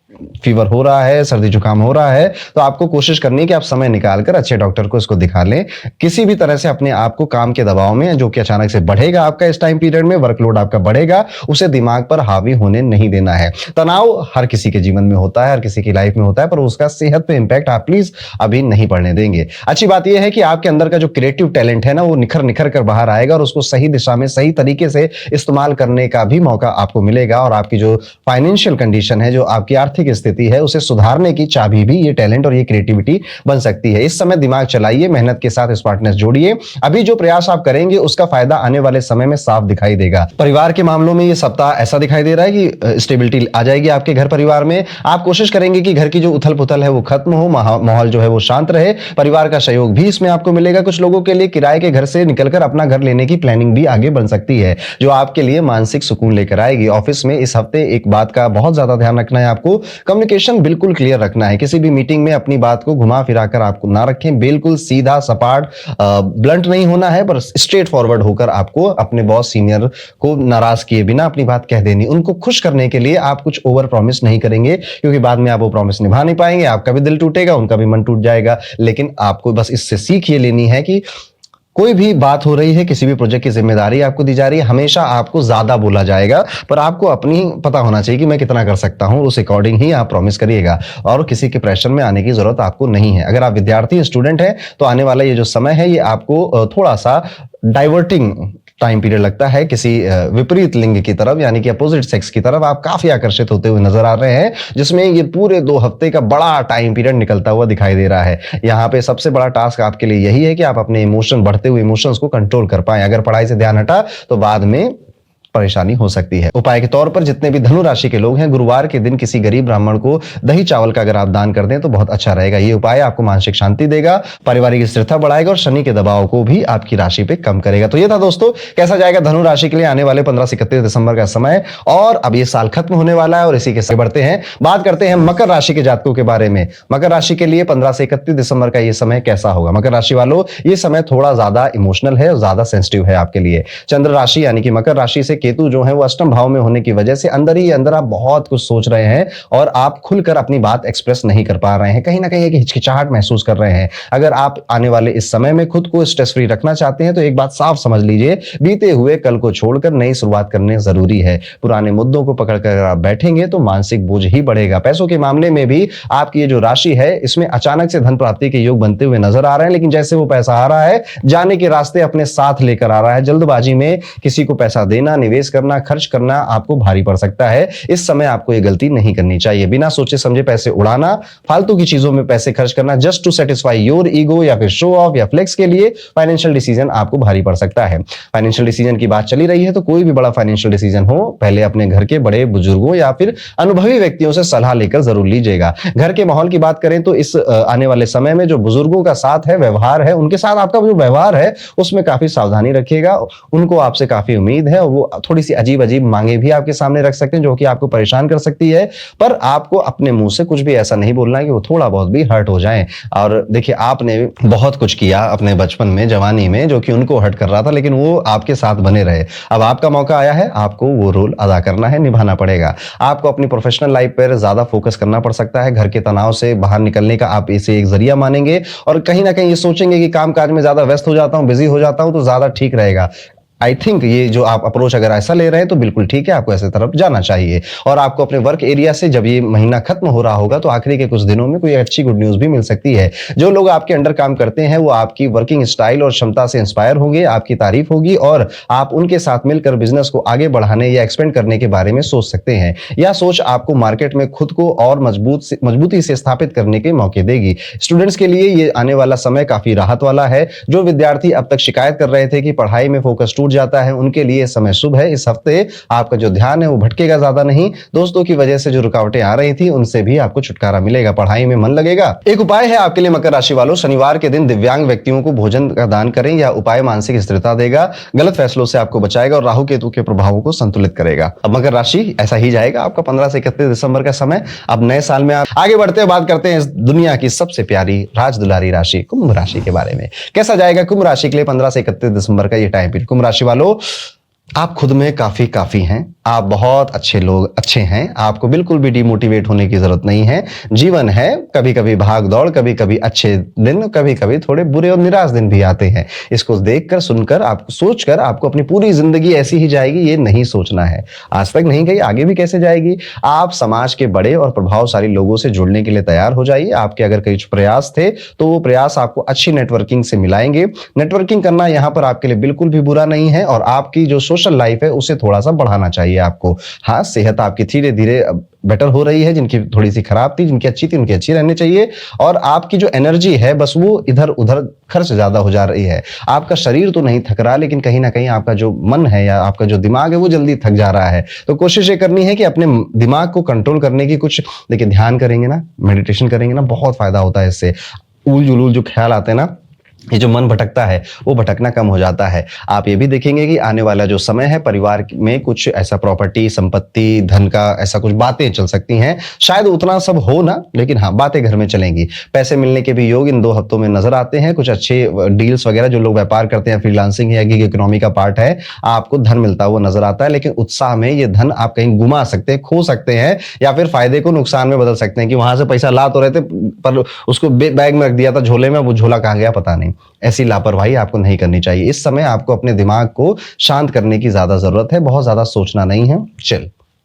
फीवर हो रहा है, सर्दी जुकाम हो रहा है, तो आपको कोशिश करनी है कि आप समय निकालकर अच्छे डॉक्टर को इसको दिखा लें। किसी भी तरह से अपने आप को काम के दबाव में, जो कि अचानक से बढ़ेगा आपका इस टाइम पीरियड में, वर्कलोड आपका बढ़ेगा, उसे दिमाग पर हावी होने नहीं देना है। तनाव हर किसी के जीवन में होता है, हर किसी की लाइफ में होता है, पर उसका सेहत पे इंपैक्ट आप प्लीज अभी नहीं पड़ने देंगे। अच्छी बात यह है कि आपके अंदर का जो क्रिएटिव टैलेंट है ना, वो निखर निखर कर बाहर आएगा और उसको सही दिशा में सही तरीके से इस्तेमाल करने का भी मौका आपको मिलेगा। और आपकी जो फाइनेंशियल कंडीशन है, जो आपकी आर्थिक स्थिति है, उसे सुधारने की चाबी भी ये टैलेंट और ये क्रिएटिविटी बन सकती है। इस समय दिमाग चलाइए, मेहनत के साथ स्मार्टनेस जोड़िए। अभी जो प्रयास आप करेंगे उसका फायदा आने वाले समय में साफ दिखाई देगा। परिवार के मामलों में ये सप्ताह ऐसा दिखाई दे रहा है कि स्टेबिलिटी आ जाएगी आपके घर परिवार में। आप कोशिश करेंगे कि घर की जो उथल पुथल है वो खत्म हो, माहौल जो है वो शांत रहे। परिवार का सहयोग भी इसमें आपको मिलेगा। कुछ लोगों के लिए किराए के घर से निकलकर अपना घर लेने की प्लानिंग भी आगे बन सकती है, जो आपके लिए मानसिक सुकून लेकर आएगी। ऑफिस में इस हफ्ते एक बात का बहुत ज्यादा ध्यान रखना है आपको, कम्युनिकेशन बिल्कुल क्लियर रखना है। किसी भी मीटिंग में अपनी बात को घुमा फिराकर आपको ना रखें, बिल्कुल सीधा सपाट, ब्लंट नहीं होना है, पर स्ट्रेट फॉरवर्ड होकर आपको अपने बॉस सीनियर को नाराज किए बिना अपनी बात कह देनी। उनको खुश करने के लिए आप कुछ ओवर प्रॉमिस नहीं करेंगे, क्योंकि बाद में आप वो प्रॉमिस निभा नहीं पाएंगे, आपका भी दिल टूटेगा, उनका भी मन टूट जाएगा। लेकिन आपको बस इससे सीख ये लेनी है कि कोई भी बात हो रही है, किसी भी प्रोजेक्ट की जिम्मेदारी आपको दी जा रही है, हमेशा आपको ज्यादा बोला जाएगा, पर आपको अपनी पता होना चाहिए कि मैं कितना कर सकता हूं, उस अकॉर्डिंग ही आप प्रॉमिस करिएगा। और किसी के प्रेशर में आने की जरूरत आपको नहीं है। अगर आप विद्यार्थी स्टूडेंट हैं तो आने वाला ये जो समय है ये आपको थोड़ा सा डाइवर्टिंग टाइम पीरियड लगता है किसी विपरीत लिंग की तरफ, यानी कि अपोजिट सेक्स की तरफ आप काफी आकर्षित होते हुए नजर आ रहे हैं, जिसमें ये पूरे 2 हफ्ते का बड़ा टाइम पीरियड निकलता हुआ दिखाई दे रहा है। यहाँ पे सबसे बड़ा टास्क आपके लिए यही है कि आप अपने बढ़ते हुए इमोशंस को कंट्रोल कर पाएं। अगर पढ़ाई से ध्यान हटा तो बाद में परेशानी हो सकती है। उपाय के तौर पर जितने भी धनु राशि के लोग हैं, गुरुवार के दिन किसी गरीब ब्राह्मण को दही चावल का अगर आप दान कर दें तो बहुत अच्छा रहेगा। ये उपाय आपको मानसिक शांति देगा, पारिवारिक स्थिरता बढ़ाएगा और शनि के दबाव को भी आपकी राशि पे कम करेगा। तो ये था दोस्तों कैसा जाएगा धनु राशि के लिए आने वाले 15 से 31 दिसंबर का समय। और अब ये साल खत्म होने वाला है और इसी के साथ बढ़ते हैं, बात करते हैं मकर राशि के जातकों के बारे में। मकर राशि के लिए 15 से 31 दिसंबर का ये समय कैसा होगा। मकर राशि वालों, ये समय थोड़ा ज्यादा इमोशनल है और ज्यादा सेंसिटिव है आपके लिए। चंद्र राशि यानी कि मकर राशि से केतु जो है वो भाव में होने की वजह से अंदर ही अंदर आप बहुत कुछ सोच रहे हैं और आप खुलकर अपनी बात एक्सप्रेस नहीं कर पा रहे हैं। कहीं ना कहीं एक हिचकिचाहट महसूस कर रहे हैं। अगर आप आने वाले इस समय में खुद को स्ट्रेस फ्री रखना चाहते हैं तो एक बात साफ समझ लीजिए, बीते हुए कल को छोड़कर नई शुरुआत करने जरूरी है। पुराने मुद्दों को पकड़कर आप बैठेंगे तो मानसिक बोझ ही बढ़ेगा। पैसों के मामले में भी आपकी ये जो राशि है इसमें अचानक से धन प्राप्ति के योग बनते हुए नजर आ रहे हैं, लेकिन जैसे वो पैसा आ रहा है जाने के रास्ते अपने साथ लेकर आ रहा है। जल्दबाजी में किसी को पैसा देना, निवेश करना, खर्च करना आपको भारी पड़ सकता है। इस समय आपको ये गलती नहीं करनी चाहिए। बिना सोचे समझे पैसे उड़ाना, फालतू की चीजों में पैसे खर्च करना just to satisfy your ego या फिर शो ऑफ या फ्लेक्स के लिए फाइनेंशियल डिसीजन आपको भारी पड़ सकता है। फाइनेंशियल डिसीजन की बात चली रही है तो कोई भी बड़ा फाइनेंशियल डिसीजन हो, पहले अपने घर के बड़े बुजुर्गों या फिर अनुभवी व्यक्तियों से सलाह लेकर जरूर लीजिएगा। घर के माहौल की बात करें तो इस आने वाले समय में जो बुजुर्गों का साथ है, व्यवहार है, उनके साथ आपका जो व्यवहार है उसमें काफी सावधानी रखिएगा। उनको आपसे काफी उम्मीद है और वो थोड़ी सी अजीब अजीब मांगे भी आपके सामने रख सकते हैं जो कि आपको परेशान कर सकती है, पर आपको अपने मुंह से कुछ भी ऐसा नहीं बोलना है कि वो थोड़ा बहुत भी हर्ट हो जाए। और देखिए, आपने बहुत कुछ किया अपने बचपन में, जवानी में, जो कि उनको हर्ट कर रहा था, लेकिन वो आपके साथ बने रहे। अब आपका मौका आया है, आपको वो रोल अदा करना है, निभाना पड़ेगा। आपको अपनी प्रोफेशनल लाइफ पर ज्यादा फोकस करना पड़ सकता है। घर के तनाव से बाहर निकलने का आप इसे एक जरिया मानेंगे और कहीं ना कहीं ये सोचेंगे कि काम काज में ज्यादा व्यस्त हो जाता हूं, बिजी हो जाता हूं तो ज्यादा ठीक रहेगा। आई थिंक ये जो आप अप्रोच अगर ऐसा ले रहे हैं तो बिल्कुल ठीक है, आपको ऐसे तरफ जाना चाहिए। और आपको अपने वर्क एरिया से जब ये महीना खत्म हो रहा होगा तो आखिरी के कुछ दिनों में कोई अच्छी गुड न्यूज भी मिल सकती है। जो लोग आपके अंडर काम करते हैं वो आपकी वर्किंग स्टाइल और क्षमता से इंस्पायर होंगे, आपकी तारीफ होगी और आप उनके साथ मिलकर बिजनेस को आगे बढ़ाने या एक्सपेंड करने के बारे में सोच सकते हैं। यह सोच आपको मार्केट में खुद को और मजबूती से स्थापित करने के मौके देगी। स्टूडेंट्स के लिए ये आने वाला समय काफी राहत वाला है। जो विद्यार्थी अब तक शिकायत कर रहे थे कि पढ़ाई में फोकस टूट जाता है, उनके लिए समय शुभ है। इस हफ्ते आपका जो ध्यान है वो भटकेगा ज्यादा नहीं। दोस्तों की वजह से जो रुकावटें आ रही थी उनसे भी आपको छुटकारा मिलेगा, पढ़ाई में मन लगेगा। एक उपाय है आपके लिए मकर राशि वालों, शनिवार के दिन दिव्यांग व्यक्तियों को भोजन का दान करें। यह उपाय मानसिक स्थिरता देगा, गलत फैसलों से आपको बचाएगा और राहु केतु के प्रभावों को संतुलित करेगा। अब मकर राशि ऐसा ही जाएगा आपका 15 से 31 दिसंबर का समय। अब नए साल में आप आगे बढ़ते हैं, बात करते हैं इस दुनिया की सबसे प्यारी राज दुलारी राशि कुंभ राशि के बारे में। कैसा जाएगा कुंभ राशि के लिए 15 से 31 दिसंबर का ये टाइम पीरियड। कुंभ राशि वालों, आप खुद में काफी हैं, आप बहुत अच्छे हैं, आपको बिल्कुल भी डिमोटिवेट होने की जरूरत नहीं है। जीवन है, कभी कभी भाग दौड़, कभी कभी अच्छे दिन, कभी कभी थोड़े बुरे और निराश दिन भी आते हैं। इसको देखकर, सुनकर, आपको सोचकर आपको अपनी पूरी जिंदगी ऐसी ही जाएगी ये नहीं सोचना है। आज तक नहीं गई, आगे भी कैसे जाएगी। आप समाज के बड़े और प्रभावशाली लोगों से जुड़ने के लिए तैयार हो जाइए। आपके अगर कई प्रयास थे तो वो प्रयास आपको अच्छी नेटवर्किंग से मिलाएंगे। नेटवर्किंग करना यहाँ पर आपके लिए बिल्कुल भी बुरा नहीं है और आपकी जो सोशल लाइफ है उसे थोड़ा सा बढ़ाना चाहिए आपको। हाँ, सेहत आपकी धीरे धीरे बेटर हो रही है, जिनकी थोड़ी सी खराब थी, जिनकी अच्छी थी उनकी अच्छी रहनी चाहिए। और आपकी जो एनर्जी है बस वो इधर उधर खर्च ज्यादा हो जा रही है। आपका शरीर तो नहीं थक रहा, लेकिन कहीं ना कहीं आपका जो मन है या आपका जो दिमाग है वो जल्दी थक जा रहा है। तो कोशिश ये करनी है कि अपने दिमाग को कंट्रोल करने की कुछ, देखिए ध्यान करेंगे ना, मेडिटेशन करेंगे ना, बहुत फायदा होता है इससे। उल जुलूल जो ख्याल आते हैं ना, ये जो मन भटकता है वो भटकना कम हो जाता है। आप ये भी देखेंगे कि आने वाला जो समय है परिवार में कुछ ऐसा प्रॉपर्टी, संपत्ति, धन का ऐसा कुछ बातें चल सकती हैं। शायद उतना सब हो ना, लेकिन हाँ बातें घर में चलेंगी। पैसे मिलने के भी योग इन 2 हफ्तों में नजर आते हैं। कुछ अच्छे डील्स वगैरह, जो लोग व्यापार करते हैं, फ्रीलांसिंग या गिग इकोनॉमी का पार्ट है, आपको धन मिलता हुआ नजर आता है। लेकिन उत्साह में ये धन आप कहीं गुमा सकते हैं, खो सकते हैं, या फिर फायदे को नुकसान में बदल सकते हैं कि वहां से पैसा ला तो रहे थे पर उसको बैग में रख दिया था, झोले में, वो झोला कहां गया पता नहीं। ऐसी लापरवाही आपको नहीं करनी चाहिए। इस समय आपको अपने दिमाग को शांत करने की ज्यादा जरूरत है, बहुत ज्यादा सोचना नहीं है।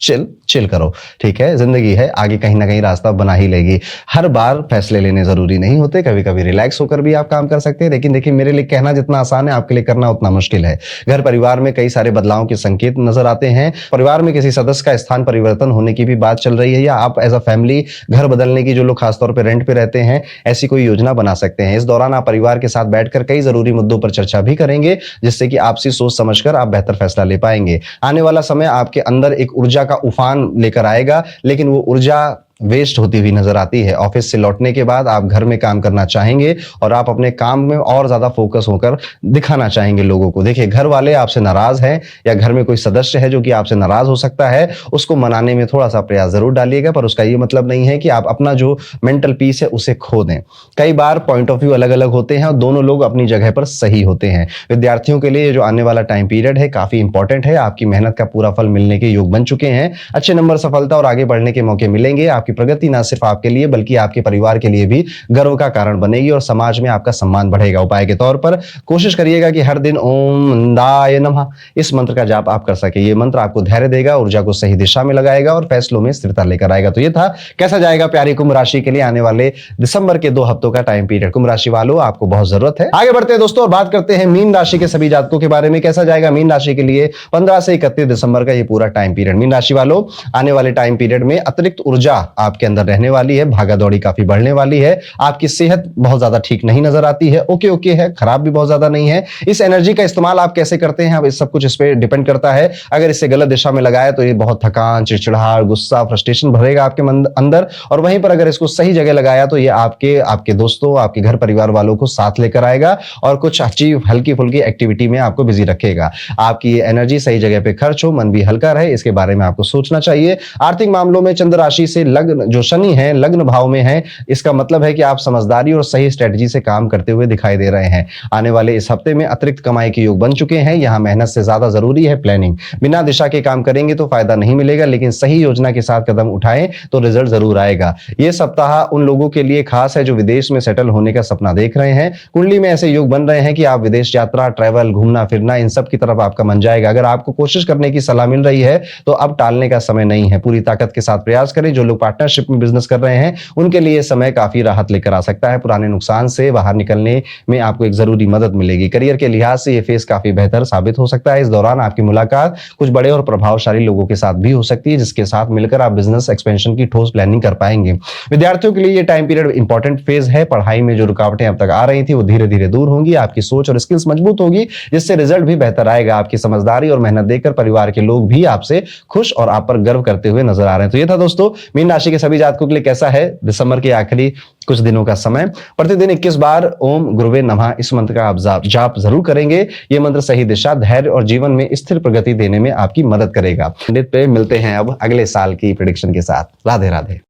चिल करो, ठीक है। जिंदगी है, आगे कहीं ना कहीं रास्ता बना ही लेगी। हर बार फैसले लेने जरूरी नहीं होते, कभी कभी रिलैक्स होकर भी आप काम कर सकते हैं। लेकिन देखिए, मेरे लिए कहना जितना आसान है आपके लिए करना उतना मुश्किल है। घर परिवार में कई सारे बदलावों के संकेत नजर आते हैं। परिवार में किसी सदस्य का स्थान परिवर्तन होने की भी बात चल रही है, या आप एज अ फैमिली घर बदलने की, जो लोग खासतौर पर रेंट पे रहते हैं, ऐसी कोई योजना बना सकते हैं। इस दौरान आप परिवार के साथ बैठकर कई जरूरी मुद्दों पर चर्चा भी करेंगे, जिससे कि आपसी सोच समझकर आप बेहतर फैसला ले पाएंगे। आने वाला समय आपके अंदर एक ऊर्जा का उफान लेकर आएगा, लेकिन वो ऊर्जा वेस्ट होती हुई नजर आती है। ऑफिस से लौटने के बाद आप घर में काम करना चाहेंगे और आप अपने काम में और ज्यादा फोकस होकर दिखाना चाहेंगे लोगों को। देखिए, घर वाले आपसे नाराज हैं या घर में कोई सदस्य है जो कि आपसे नाराज हो सकता है, उसको मनाने में थोड़ा सा प्रयास जरूर डालिएगा, पर उसका ये मतलब नहीं है कि आप अपना जो मेंटल पीस है उसे खो दें। कई बार पॉइंट ऑफ व्यू अलग अलग होते हैं और दोनों लोग अपनी जगह पर सही होते हैं। विद्यार्थियों के लिए जो आने वाला टाइम पीरियड है काफी इंपॉर्टेंट है। आपकी मेहनत का पूरा फल मिलने के योग बन चुके हैं। अच्छे नंबर, सफलता और आगे बढ़ने के मौके मिलेंगे। आपकी प्रगति ना सिर्फ आपके लिए बल्कि आपके परिवार के लिए भी गर्व का कारण बनेगी और समाज में आपका सम्मान बढ़ेगा। उपाय के तौर पर कोशिश करिएगा कि हर दिन ओम नंदाय नमः इस मंत्र का जाप आप कर सके। ये मंत्र आपको धैर्य देगा, ऊर्जा को सही दिशा में लगाएगा और फैसलों में स्थिरता लेकर आएगा। तो ये था कैसा जाएगा प्यारी कुंभ राशि के लिए आने वाले दिसंबर के 2 हफ्तों का टाइम पीरियड। कुंभ राशि वालों, आपको बहुत जरूरत है। आगे बढ़ते हैं दोस्तों और बात करते हैं मीन राशि के सभी जातकों के बारे में। कैसा जाएगा मीन राशि के लिए 15 से 31 दिसंबर का ये पूरा टाइम पीरियड। मीन राशि वालों, आने वाले टाइम पीरियड में अतिरिक्त ऊर्जा आपके अंदर रहने वाली है, भागा दौड़ी काफी बढ़ने वाली है, आपकी सेहत बहुत ज्यादा ठीक नहीं नजर आती है, ओके ओके है, खराब भी बहुत ज्यादा नहीं है। इस एनर्जी का इस्तेमाल आप कैसे करते हैं, अब इस सब कुछ इस पे डिपेंड करता है। अगर इसे गलत दिशा में लगाया तो ये बहुत थकान, चिड़चिड़ाहट, गुस्सा, फ्रस्ट्रेशन भरेगा आपके अंदर, और वहीं पर अगर इसको सही जगह लगाया तो ये आपके दोस्तों, आपके घर परिवार वालों को साथ लेकर आएगा और कुछ अच्छी हल्की फुल्की एक्टिविटी में आपको बिजी रखेगा। आपकी एनर्जी सही जगह पे खर्च हो, मन भी हल्का रहे, इसके बारे में आपको सोचना चाहिए। आर्थिक मामलों में चंद्र राशि से लग्न, जो शनि है लग्न भाव में है, इसका मतलब है कि आप समझदारी और सही स्ट्रेटजी से काम करते हुए दिखाई दे रहे हैं। आने वाले इस हफ्ते में अतिरिक्त कमाई के योग बन चुके हैं। यहां मेहनत से ज्यादा जरूरी है प्लानिंग। बिना दिशा के काम करेंगे तो फायदा नहीं मिलेगा, लेकिन सही योजना के साथ कदम उठाएं तो रिजल्ट जरूर आएगा। यह सप्ताह उन लोगों के लिए खास है जो विदेश में सेटल होने का सपना देख रहे हैं। कुंडली में ऐसे योग बन रहे हैं कि आप विदेश यात्रा, ट्रैवल, घूमना फिरना, इन सब की तरफ आपका मन जाएगा। अगर आपको कोशिश करने की सलाह मिल रही है तो अब टालने का समय नहीं है, पूरी ताकत के साथ प्रयास करें। जो लोग पार्टनरशिप में बिजनेस कर रहे हैं उनके लिए समय काफी राहत लेकर आ सकता है। पुराने नुकसान से बाहर निकलने में आपको एक जरूरी मदद मिलेगी। करियर के लिहाज से यह फेज काफी बेहतर साबित हो सकता है। इस दौरान आपकी मुलाकात कुछ बड़े और प्रभावशाली लोगों के साथ भी हो सकती है, जिसके साथ मिलकर आप बिजनेस एक्सपेंशन की ठोस प्लानिंग कर पाएंगे। विद्यार्थियों के लिए यह टाइम पीरियड इंपॉर्टेंट फेज है। पढ़ाई में जो रुकावटें अब तक आ रही थी वो धीरे धीरे दूर होंगी। आपकी सोच और स्किल्स मजबूत होगी, जिससे रिजल्ट भी बेहतर आएगा। आपकी समझदारी और मेहनत देखकर परिवार के लोग भी आपसे खुश और आप पर गर्व करते हुए नजर आ रहे हैं। तो ये था दोस्तों मीन राशि के सभी जातकों के लिए कैसा है दिसंबर के आखिरी कुछ दिनों का समय। प्रतिदिन 21 बार ओम गुरुवे नमः इस मंत्र का आप जाप जरूर करेंगे। यह मंत्र सही दिशा, धैर्य और जीवन में स्थिर प्रगति देने में आपकी मदद करेगा। पंडित पे मिलते हैं अब अगले साल की प्रेडिक्शन के साथ। राधे राधे।